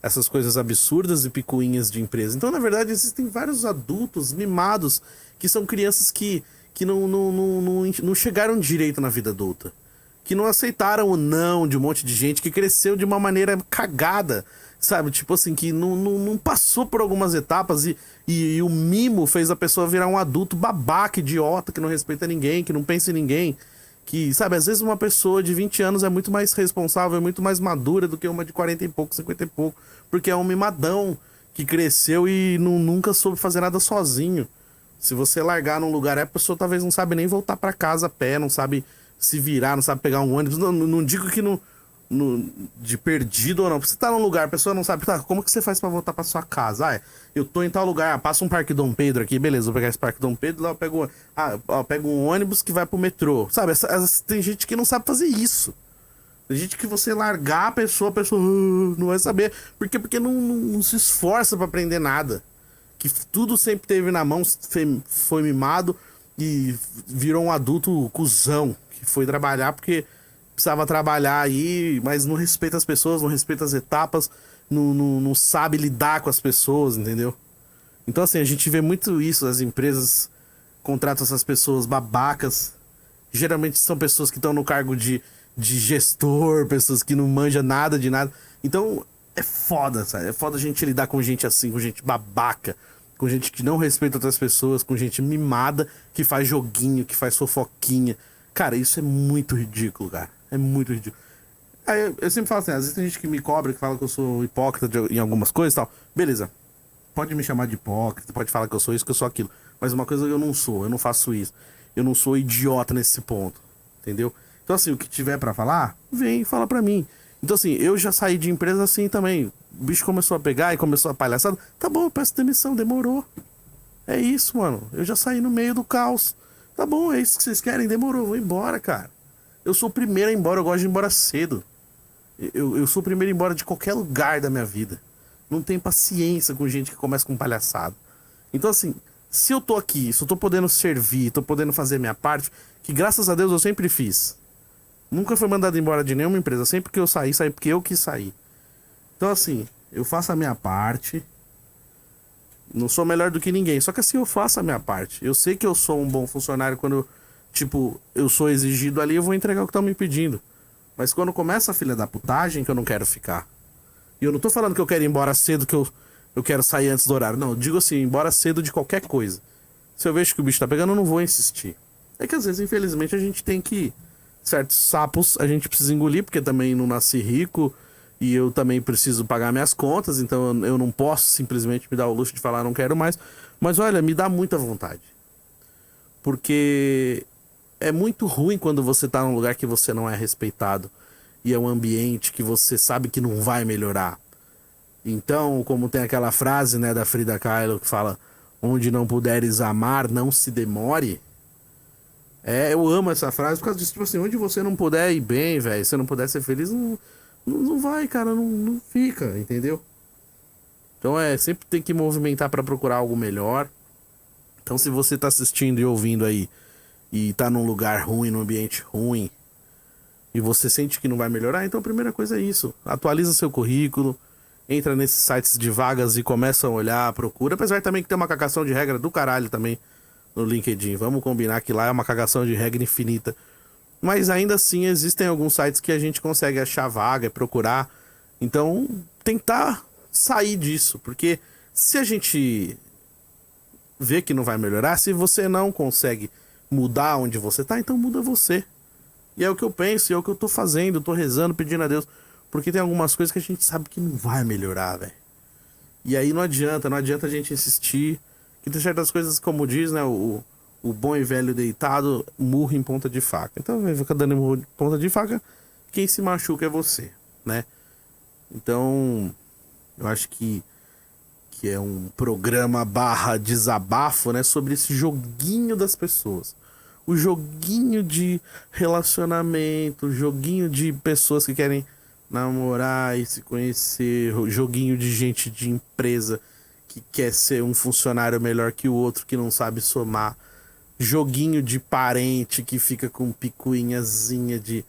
essas coisas absurdas e picuinhas de empresa. Então, na verdade, existem vários adultos mimados que são crianças que não chegaram direito na vida adulta, que não aceitaram o não de um monte de gente, que cresceu de uma maneira cagada, sabe? Tipo assim, que não passou por algumas etapas e o mimo fez a pessoa virar um adulto babaca, idiota, que não respeita ninguém, que não pensa em ninguém. Que, sabe, às vezes uma pessoa de 20 anos é muito mais responsável, é muito mais madura do que uma de 40 e pouco, 50 e pouco. Porque é um mimadão que cresceu e nunca soube fazer nada sozinho. Se você largar num lugar, a pessoa talvez não sabe nem voltar pra casa a pé, não sabe se virar, não sabe pegar um ônibus. Não digo que de perdido ou não. Você tá num lugar, a pessoa não sabe, tá, como que você faz pra voltar pra sua casa? Ah, eu tô em tal lugar, passa um Parque Dom Pedro aqui, beleza, vou pegar esse Parque Dom Pedro, lá eu pego um ônibus que vai pro metrô. Sabe, tem gente que não sabe fazer isso. Tem gente que você largar a pessoa não vai saber. Por quê? Porque não se esforça pra aprender nada. Que tudo sempre teve na mão, foi mimado e virou um adulto cuzão, que foi trabalhar porque precisava trabalhar aí, mas não respeita as pessoas, não respeita as etapas, não sabe lidar com as pessoas, entendeu? Então, assim, a gente vê muito isso, as empresas contratam essas pessoas babacas, geralmente são pessoas que estão no cargo de gestor, pessoas que não manjam nada de nada. Então, é foda, sabe? É foda a gente lidar com gente assim, com gente babaca, com gente que não respeita outras pessoas, com gente mimada, que faz joguinho, que faz fofoquinha. Cara, isso é muito ridículo, cara. É muito ridículo. Aí eu sempre falo assim, às vezes tem gente que me cobra, que fala que eu sou hipócrita em algumas coisas e tal. Beleza. Pode me chamar de hipócrita, pode falar que eu sou isso, que eu sou aquilo. Mas uma coisa eu não sou, eu não faço isso. Eu não sou idiota nesse ponto. Entendeu? Então, assim, o que tiver pra falar, vem e fala pra mim. Então, assim, eu já saí de empresa assim também. O bicho começou a pegar e começou a palhaçada. Tá bom, eu peço demissão, demorou. É isso, mano. Eu já saí no meio do caos. Tá bom, é isso que vocês querem, demorou, vou embora, cara. Eu sou o primeiro a ir embora, eu gosto de ir embora cedo. Eu sou o primeiro a ir embora de qualquer lugar da minha vida. Não tenho paciência com gente que começa com palhaçada. Então, assim, se eu tô aqui, se eu tô podendo servir, tô podendo fazer a minha parte, que graças a Deus eu sempre fiz. Nunca fui mandado embora de nenhuma empresa. Sempre que eu saí porque eu quis sair. Então, assim, eu faço a minha parte. Não sou melhor do que ninguém. Só que assim, eu faço a minha parte. Eu sei que eu sou um bom funcionário quando, eu sou exigido ali, eu vou entregar o que estão me pedindo. Mas quando começa a filha da putagem, que eu não quero ficar. E eu não tô falando que eu quero ir embora cedo, que eu quero sair antes do horário. Não, eu digo assim, ir embora cedo de qualquer coisa. Se eu vejo que o bicho tá pegando, eu não vou insistir. É que às vezes, infelizmente, a gente tem que... Certos sapos a gente precisa engolir, porque também não nasci rico e eu também preciso pagar minhas contas, então eu não posso simplesmente me dar o luxo de falar não quero mais. Mas olha, me dá muita vontade. Porque é muito ruim quando você tá num lugar que você não é respeitado e é um ambiente que você sabe que não vai melhorar. Então, como tem aquela frase, né, da Frida Kahlo que fala: onde não puderes amar, não se demore. Eu amo essa frase por causa disso. Tipo assim, onde você não puder ir bem, velho, se não puder ser feliz, não vai, cara, não fica, entendeu? Então sempre tem que movimentar pra procurar algo melhor. Então se você tá assistindo e ouvindo aí e tá num lugar ruim, num ambiente ruim, e você sente que não vai melhorar, então a primeira coisa é isso. Atualiza seu currículo, entra nesses sites de vagas e começa a olhar, procura. Apesar também que tem uma cagação de regra do caralho também no LinkedIn. Vamos combinar que lá é uma cagação de regra infinita. Mas ainda assim existem alguns sites que a gente consegue achar vaga e procurar. Então tentar sair disso. Porque se a gente vê que não vai melhorar, se você não consegue mudar onde você tá, então muda você. E é o que eu penso, e é o que eu tô fazendo, eu tô rezando, pedindo a Deus. Porque tem algumas coisas que a gente sabe que não vai melhorar, velho. E aí não adianta a gente insistir. Que tem certas coisas, como diz, né, o bom e velho deitado, murro em ponta de faca. Então, vai ficar dando murro em ponta de faca, quem se machuca é você, né? Então, eu acho que é um programa barra desabafo, né, sobre esse joguinho das pessoas. O joguinho de relacionamento, o joguinho de pessoas que querem namorar e se conhecer, o joguinho de gente de empresa que quer ser um funcionário melhor que o outro, que não sabe somar, joguinho de parente que fica com picuinhazinha de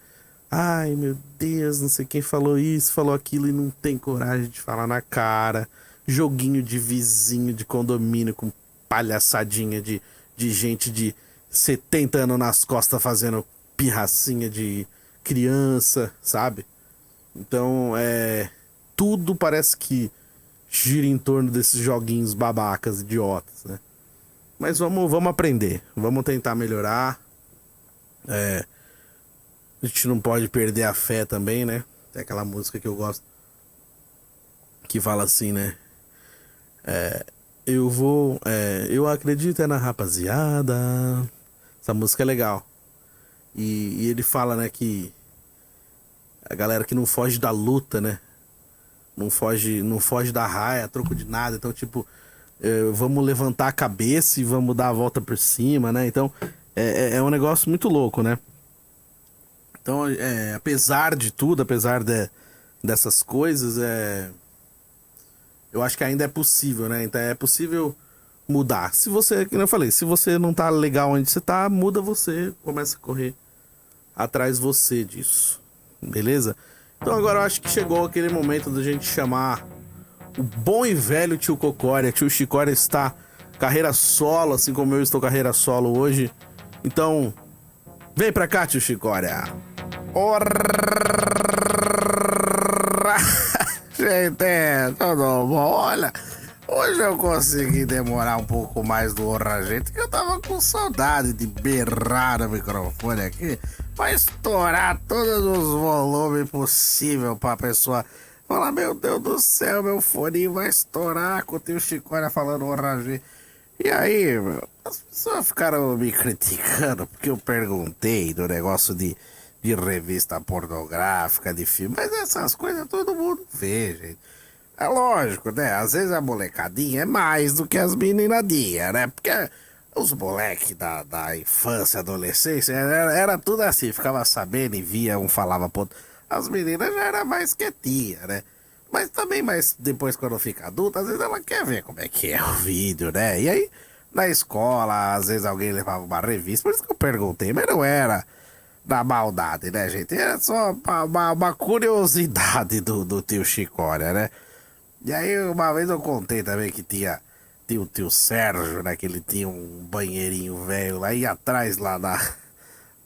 ai meu Deus, não sei quem falou isso, falou aquilo e não tem coragem de falar na cara, joguinho de vizinho de condomínio com palhaçadinha de gente de 70 anos nas costas fazendo pirracinha de criança, sabe? Então, tudo parece que gira em torno desses joguinhos babacas, idiotas, né? Mas vamos aprender, vamos tentar melhorar. A gente não pode perder a fé também, né? Tem aquela música que eu gosto que fala assim, né? Eu acredito na rapaziada. Essa música é legal. E ele fala, né, que a galera que não foge da luta, né? Não foge da raia, troco de nada. Então, tipo, vamos levantar a cabeça e vamos dar a volta por cima, né? Então, é um negócio muito louco, né? Então, apesar de tudo, dessas coisas, eu acho que ainda é possível, né? Então, é possível mudar. Se você, como eu falei, se você não tá legal onde você tá, muda você, começa a correr atrás você disso, beleza? Então agora eu acho que chegou aquele momento da gente chamar o bom e velho tio Cocória. Tio Chicória está carreira solo, assim como eu estou carreira solo hoje. Então, vem pra cá, tio Chicória. Ora! Gente, tudo bom? Olha, hoje eu consegui demorar um pouco mais do Orra Gente, que eu tava com saudade de berrar no microfone aqui pra estourar todos os volumes possível pra pessoa falar, meu Deus do céu, meu fone vai estourar com o tio Chicória falando Orra Gente. E aí, meu, as pessoas ficaram me criticando porque eu perguntei do negócio de revista pornográfica, de filme, mas essas coisas todo mundo vê, gente. É lógico, né? Às vezes a molecadinha é mais do que as meninadinhas, né? Porque os moleques da infância, adolescência, era tudo assim, ficava sabendo e via, um falava pro outro. As meninas já eram mais quietinhas, né? Mas também, depois quando fica adulta, às vezes ela quer ver como é que é o vídeo, né? E aí, na escola, às vezes alguém levava uma revista, por isso que eu perguntei, mas não era da maldade, né, gente? Era só uma curiosidade do tio Chicória, né? E aí, uma vez eu contei também que tinha o tio Sérgio, né? Que ele tinha um banheirinho velho lá, e atrás lá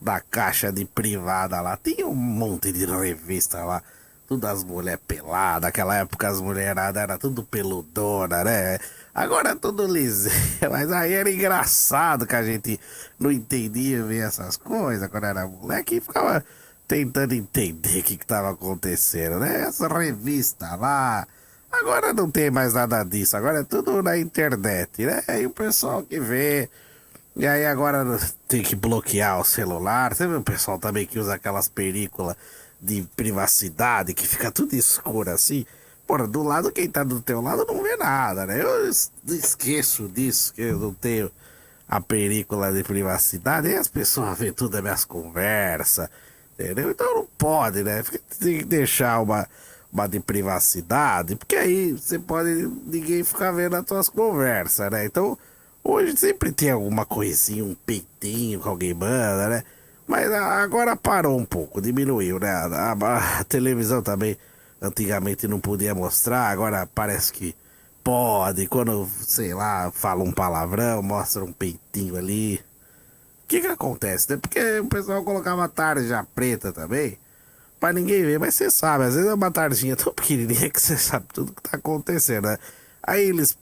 da caixa de privada lá, tinha um monte de revista lá. Tudo as mulheres peladas, naquela época as mulheradas era tudo peludona, né? Agora é tudo lisinho, mas aí era engraçado que a gente não entendia ver essas coisas quando era moleque e ficava tentando entender o que tava acontecendo, né? Essa revista lá, agora não tem mais nada disso, agora é tudo na internet, né? E o pessoal que vê, e aí agora tem que bloquear o celular, você vê o pessoal também que usa aquelas películas de privacidade, que fica tudo escuro assim. Porra, do lado, quem tá do teu lado não vê nada, né? Eu esqueço disso, que eu não tenho a película de privacidade, e as pessoas veem tudo as minhas conversas, entendeu? Então não pode, né? Tem que deixar uma de privacidade, porque aí você pode, ninguém ficar vendo as tuas conversas, né? Então, hoje sempre tem alguma coisinha, um peitinho que alguém manda, né? Mas agora parou um pouco, diminuiu, né? A televisão também antigamente não podia mostrar, agora parece que pode. Quando, sei lá, fala um palavrão, mostra um peitinho ali. O que acontece, né? Porque o pessoal colocava tarja preta também, pra ninguém ver, mas você sabe, às vezes é uma tarjinha tão pequenininha que você sabe tudo que tá acontecendo, né? Aí eles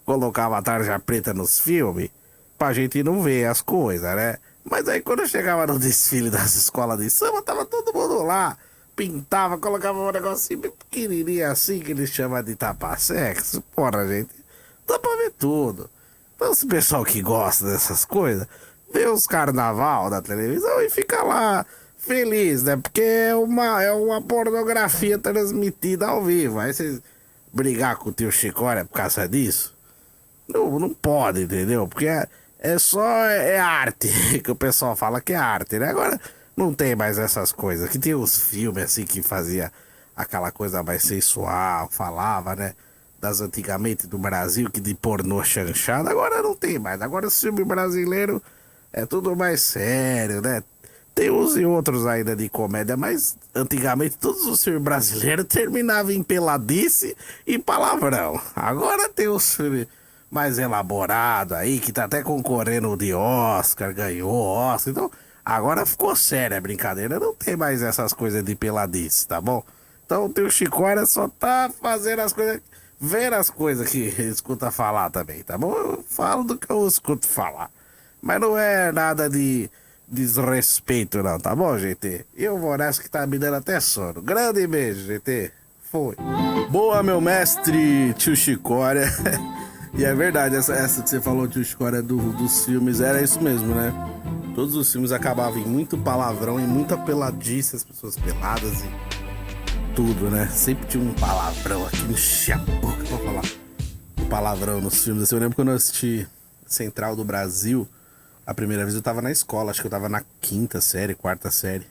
colocavam a tarja preta nos filmes pra gente não ver as coisas, né? Mas aí quando eu chegava no desfile das escolas de samba, tava todo mundo lá, pintava, colocava um negocinho bem pequenininho assim, que eles chamam de tapa-sexo. Porra, gente, dá pra ver tudo. Então esse pessoal que gosta dessas coisas, vê os carnaval da televisão e fica lá feliz, né? Porque é uma pornografia transmitida ao vivo. Aí vocês brigar com o tio Chicória por causa disso, não pode, entendeu? Porque é arte, que o pessoal fala que é arte, né? Agora não tem mais essas coisas. Que tem os filmes assim que fazia aquela coisa mais sensual, falava, né? Das antigamente do Brasil, que de pornô chanchado. Agora não tem mais. Agora o filme brasileiro é tudo mais sério, né? Tem uns e outros ainda de comédia, mas antigamente todos os filmes brasileiros terminavam em peladice e palavrão. Agora tem os filmes mais elaborados aí, que tá até concorrendo de Oscar, ganhou Oscar. Então, agora ficou séria a brincadeira, não tem mais essas coisas de peladice, tá bom? Então o teu Chicória só tá fazendo as coisas, ver as coisas que escuta falar também, tá bom? Eu falo do que eu escuto falar, mas não é nada de desrespeito não, tá bom, GT? E eu vou nessa que tá me dando até sono. Grande beijo, GT. Foi. Boa, meu mestre, tio Chicória. E é verdade, essa que você falou, tio Chicória, dos filmes, era isso mesmo, né? Todos os filmes acabavam em muito palavrão, em muita peladice, as pessoas peladas e tudo, né? Sempre tinha um palavrão aqui, enchia a boca pra falar palavrão nos filmes. Assim, eu lembro quando eu assisti Central do Brasil, a primeira vez eu tava na escola, acho que eu tava na quinta série, quarta série.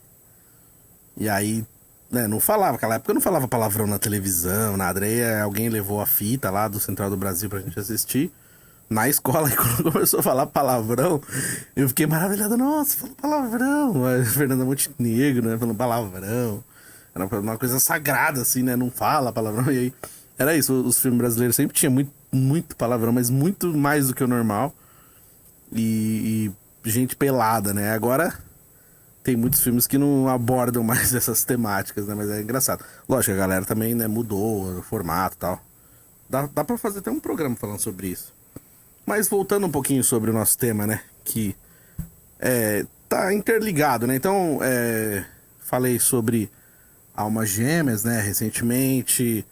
E aí, né, não falava, naquela época eu não falava palavrão na televisão, nada. Aí alguém levou a fita lá do Central do Brasil pra gente assistir na escola. E quando começou a falar palavrão, eu fiquei maravilhado. Nossa, falou palavrão. A Fernanda Montenegro, né, falando palavrão. Era uma coisa sagrada, assim, né, não fala palavrão. E aí, era isso, os filmes brasileiros sempre tinham muito palavrão, mas muito mais do que o normal. E gente pelada, né? Agora tem muitos filmes que não abordam mais essas temáticas, né? Mas é engraçado. Lógico, a galera também, né, mudou o formato e tal. Dá pra fazer até um programa falando sobre isso. Mas voltando um pouquinho sobre o nosso tema, né? Que tá interligado, né? Então, falei sobre Almas Gêmeas, né? Recentemente.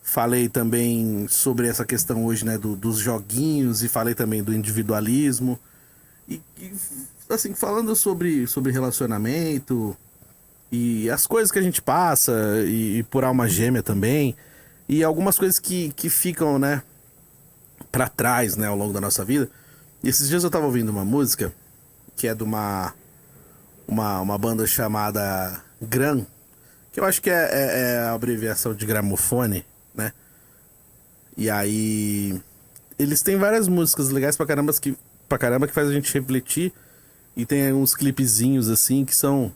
Falei também sobre essa questão hoje, né, dos joguinhos, e falei também do individualismo. E assim, falando sobre relacionamento e as coisas que a gente passa, e por alma gêmea também, e algumas coisas que ficam, né, pra trás, né, ao longo da nossa vida. E esses dias eu tava ouvindo uma música que é de uma banda chamada Gram, que eu acho que é a abreviação de gramofone, né? E aí eles têm várias músicas legais pra caramba que faz a gente refletir. E tem uns clipezinhos assim que são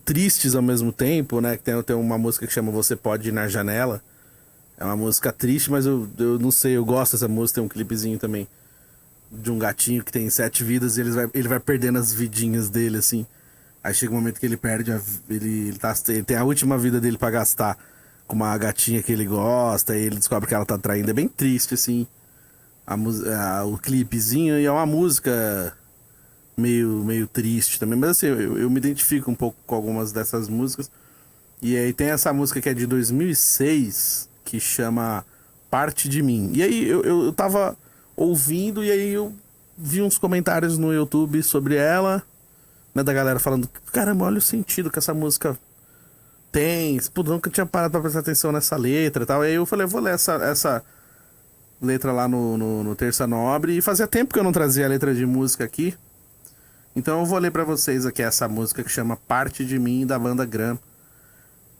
tristes ao mesmo tempo, né? Tem uma música que chama Você Pode Ir na Janela. É uma música triste, mas eu não sei, eu gosto dessa música. Tem um clipezinho também de um gatinho que tem 7 vidas e ele vai perdendo as vidinhas dele, assim. Aí chega um momento que ele perde, ele tem a última vida dele pra gastar com uma gatinha que ele gosta, e ele descobre que ela tá traindo. É bem triste, assim, o clipezinho, e é uma música meio triste também. Mas assim, eu me identifico um pouco com algumas dessas músicas. E aí tem essa música que é de 2006, que chama Parte de Mim. E aí eu tava ouvindo, e aí eu vi uns comentários no YouTube sobre ela, né, da galera falando, caramba, olha o sentido que essa música tem. Pô, nunca tinha parado pra prestar atenção nessa letra e tal. E aí eu falei, vou ler letra lá no Terça Nobre. E fazia tempo que eu não trazia a letra de música aqui. Então eu vou ler pra vocês aqui essa música que chama Parte de Mim, da banda Gram.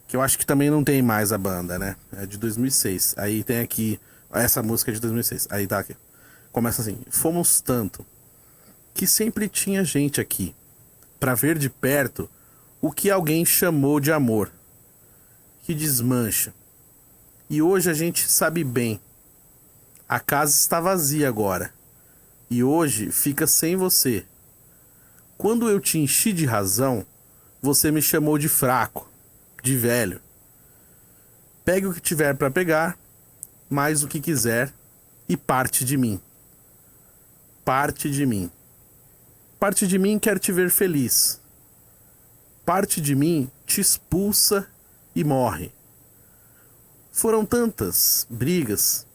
Que eu acho que também não tem mais a banda, né? É de 2006. Aí tem aqui... Essa música é de 2006. Aí tá aqui. Começa assim. Fomos tanto que sempre tinha gente aqui pra ver de perto o que alguém chamou de amor, que desmancha. E hoje a gente sabe bem. A casa está vazia agora. E hoje fica sem você. Quando eu te enchi de razão, você me chamou de fraco, de velho. Pegue o que tiver para pegar, mais o que quiser, e parte de mim. Parte de mim. Parte de mim quer te ver feliz. Parte de mim te expulsa e morre. Foram tantas brigas,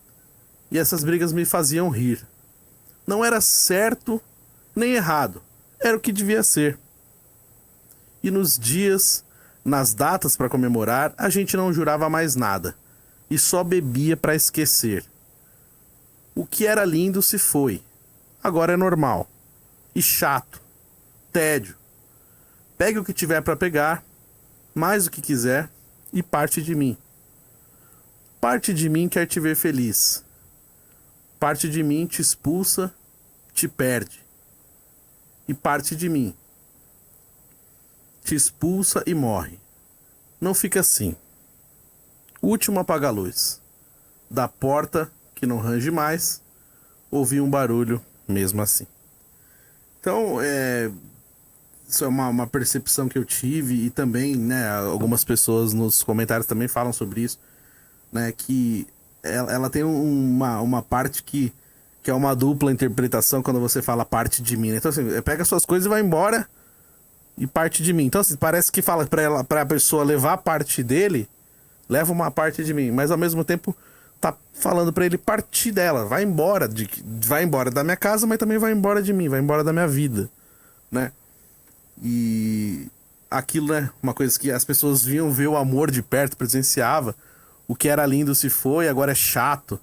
e essas brigas me faziam rir. Não era certo nem errado, era o que devia ser. E nos dias, nas datas para comemorar, a gente não jurava mais nada, e só bebia para esquecer. O que era lindo se foi, agora é normal, e chato, tédio. Pegue o que tiver para pegar, mais o que quiser, e parte de mim. Parte de mim quer te ver feliz. Parte de mim te expulsa, te perde. E parte de mim te expulsa e morre. Não fica assim. Último apaga-luz. Da porta, que não range mais, ouvi um barulho mesmo assim. Então, isso é uma percepção que eu tive, e também, né, algumas pessoas nos comentários também falam sobre isso, né, que ela tem uma parte que é uma dupla interpretação quando você fala parte de mim, né? Então assim, pega suas coisas e vai embora e parte de mim. Então assim, parece que fala pra pessoa levar a parte dele, leva uma parte de mim, mas ao mesmo tempo tá falando pra ele partir dela, vai embora da minha casa, mas também vai embora de mim, vai embora da minha vida, né? E aquilo, né, uma coisa que as pessoas vinham ver o amor de perto, presenciava. O que era lindo se foi, agora é chato.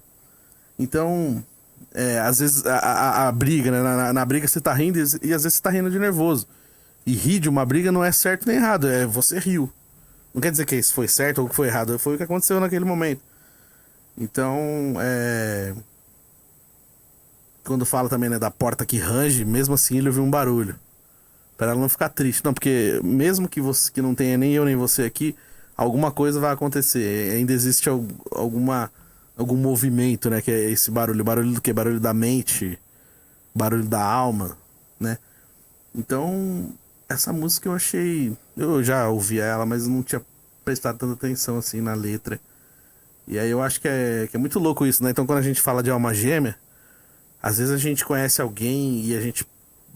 Então, às vezes a briga, né? Na briga você tá rindo e às vezes você tá rindo de nervoso. E rir de uma briga não é certo nem errado, você riu. Não quer dizer que isso foi certo ou que foi errado, foi o que aconteceu naquele momento. Então, quando fala também, né, da porta que range, mesmo assim ele ouviu um barulho. Pra ela não ficar triste. Não, porque mesmo que não tenha nem eu nem você aqui, alguma coisa vai acontecer. Ainda existe algum movimento, né? Que é esse barulho. Barulho do quê? Barulho da mente. Barulho da alma, né? Então, essa música eu achei... Eu já ouvi ela, mas não tinha prestado tanta atenção assim na letra. E aí eu acho que é muito louco isso, né? Então quando a gente fala de alma gêmea, às vezes a gente conhece alguém e a gente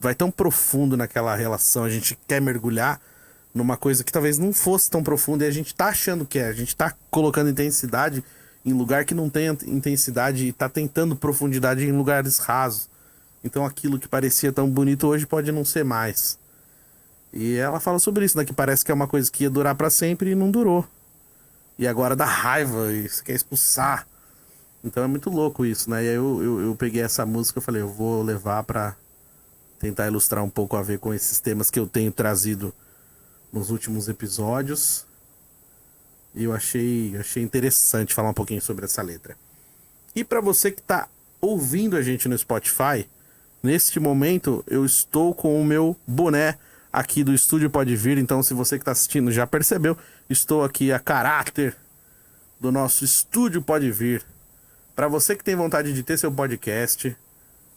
vai tão profundo naquela relação, a gente quer mergulhar numa coisa que talvez não fosse tão profunda e a gente tá achando que a gente tá colocando intensidade em lugar que não tem intensidade e tá tentando profundidade em lugares rasos. Então aquilo que parecia tão bonito hoje pode não ser mais. E ela fala sobre isso, né? Que parece que é uma coisa que ia durar pra sempre e não durou. E agora dá raiva e você quer expulsar. Então é muito louco isso, né? E aí eu peguei essa música e falei, eu vou levar pra tentar ilustrar um pouco a ver com esses temas que eu tenho trazido nos últimos episódios. E eu achei interessante falar um pouquinho sobre essa letra. E para você que tá ouvindo a gente no Spotify, neste momento eu estou com o meu boné aqui do Estúdio Pode Vir. Então se você que tá assistindo já percebeu, estou aqui a caráter do nosso Estúdio Pode Vir. Para você que tem vontade de ter seu podcast,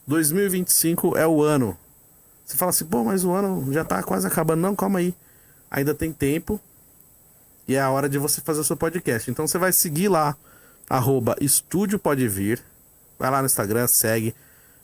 2025 é o ano. Você fala assim, pô, mas o ano já tá quase acabando. Não, calma aí. Ainda tem tempo. E é a hora de você fazer o seu podcast. Então você vai seguir lá, @Estúdio Pode Vir. Vai lá no Instagram, segue.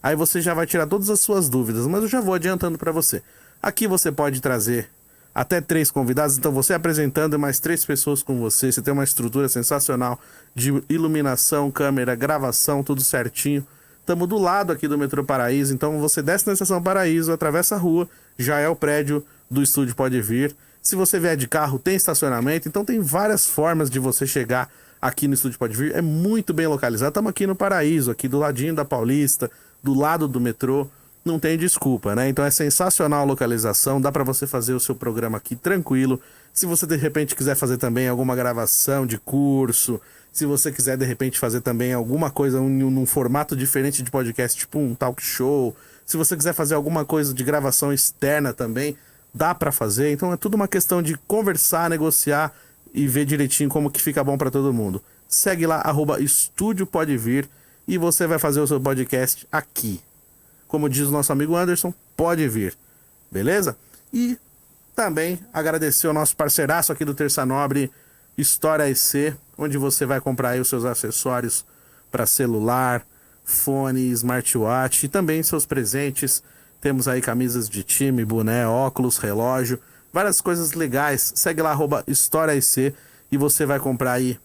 Aí você já vai tirar todas as suas dúvidas. Mas eu já vou adiantando para você. Aqui você pode trazer até 3 convidados. Então você apresentando e mais 3 pessoas com você. Você tem uma estrutura sensacional de iluminação, câmera, gravação, tudo certinho. Estamos do lado aqui do metrô Paraíso, então você desce na estação Paraíso, atravessa a rua, já é o prédio do Estúdio Pode Vir. Se você vier de carro, tem estacionamento, então tem várias formas de você chegar aqui no Estúdio Pode Vir, é muito bem localizado. Estamos aqui no Paraíso, aqui do ladinho da Paulista, do lado do metrô. Não tem desculpa, né? Então é sensacional a localização, dá para você fazer o seu programa aqui tranquilo. Se você de repente quiser fazer também alguma gravação de curso, se você quiser de repente fazer também alguma coisa num formato diferente de podcast, tipo um talk show, se você quiser fazer alguma coisa de gravação externa também, dá para fazer. Então é tudo uma questão de conversar, negociar e ver direitinho como que fica bom para todo mundo. Segue lá, @Estúdio Pode Vir, e você vai fazer o seu podcast aqui. Como diz o nosso amigo Anderson, pode vir, beleza? E também agradecer ao nosso parceiraço aqui do Terça Nobre, História EC, onde você vai comprar aí os seus acessórios para celular, fone, smartwatch e também seus presentes. Temos aí camisas de time, boné, óculos, relógio, várias coisas legais. Segue lá, História EC, e você vai comprar aí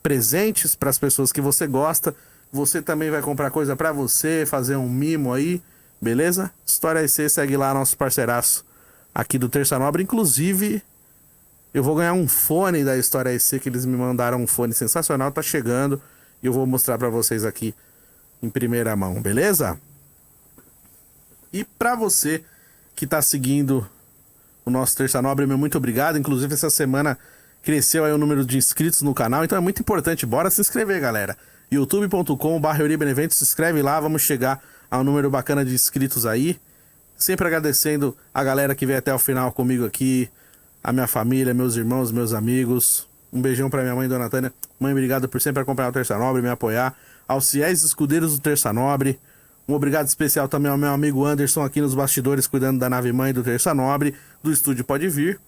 presentes para as pessoas que você gosta. Você também vai comprar coisa pra você, fazer um mimo aí, beleza? História EC, segue lá, nosso parceiraço aqui do Terça Nobre. Inclusive, eu vou ganhar um fone da História EC, que eles me mandaram um fone sensacional, tá chegando. E eu vou mostrar pra vocês aqui em primeira mão, beleza? E pra você que tá seguindo o nosso Terça Nobre, meu muito obrigado. Inclusive, essa semana cresceu aí o número de inscritos no canal, então é muito importante. Bora se inscrever, galera. youtube.com/EuriBenevento, se inscreve lá, vamos chegar a um número bacana de inscritos aí. Sempre agradecendo a galera que veio até o final comigo aqui, a minha família, meus irmãos, meus amigos. Um beijão pra minha mãe, Dona Tânia. Mãe, obrigado por sempre acompanhar o Terça Nobre, me apoiar. Aos fiéis escudeiros do Terça Nobre, um obrigado especial também ao meu amigo Anderson aqui nos bastidores, cuidando da nave mãe do Terça Nobre, do Estúdio Pode Vir.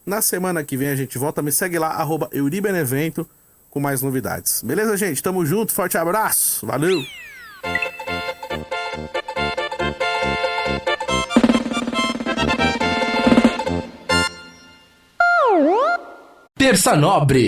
Na semana que vem a gente volta, me segue lá, @EuriBenevento, com mais novidades. Beleza, gente? Tamo junto, forte abraço, valeu! Terça Nobre.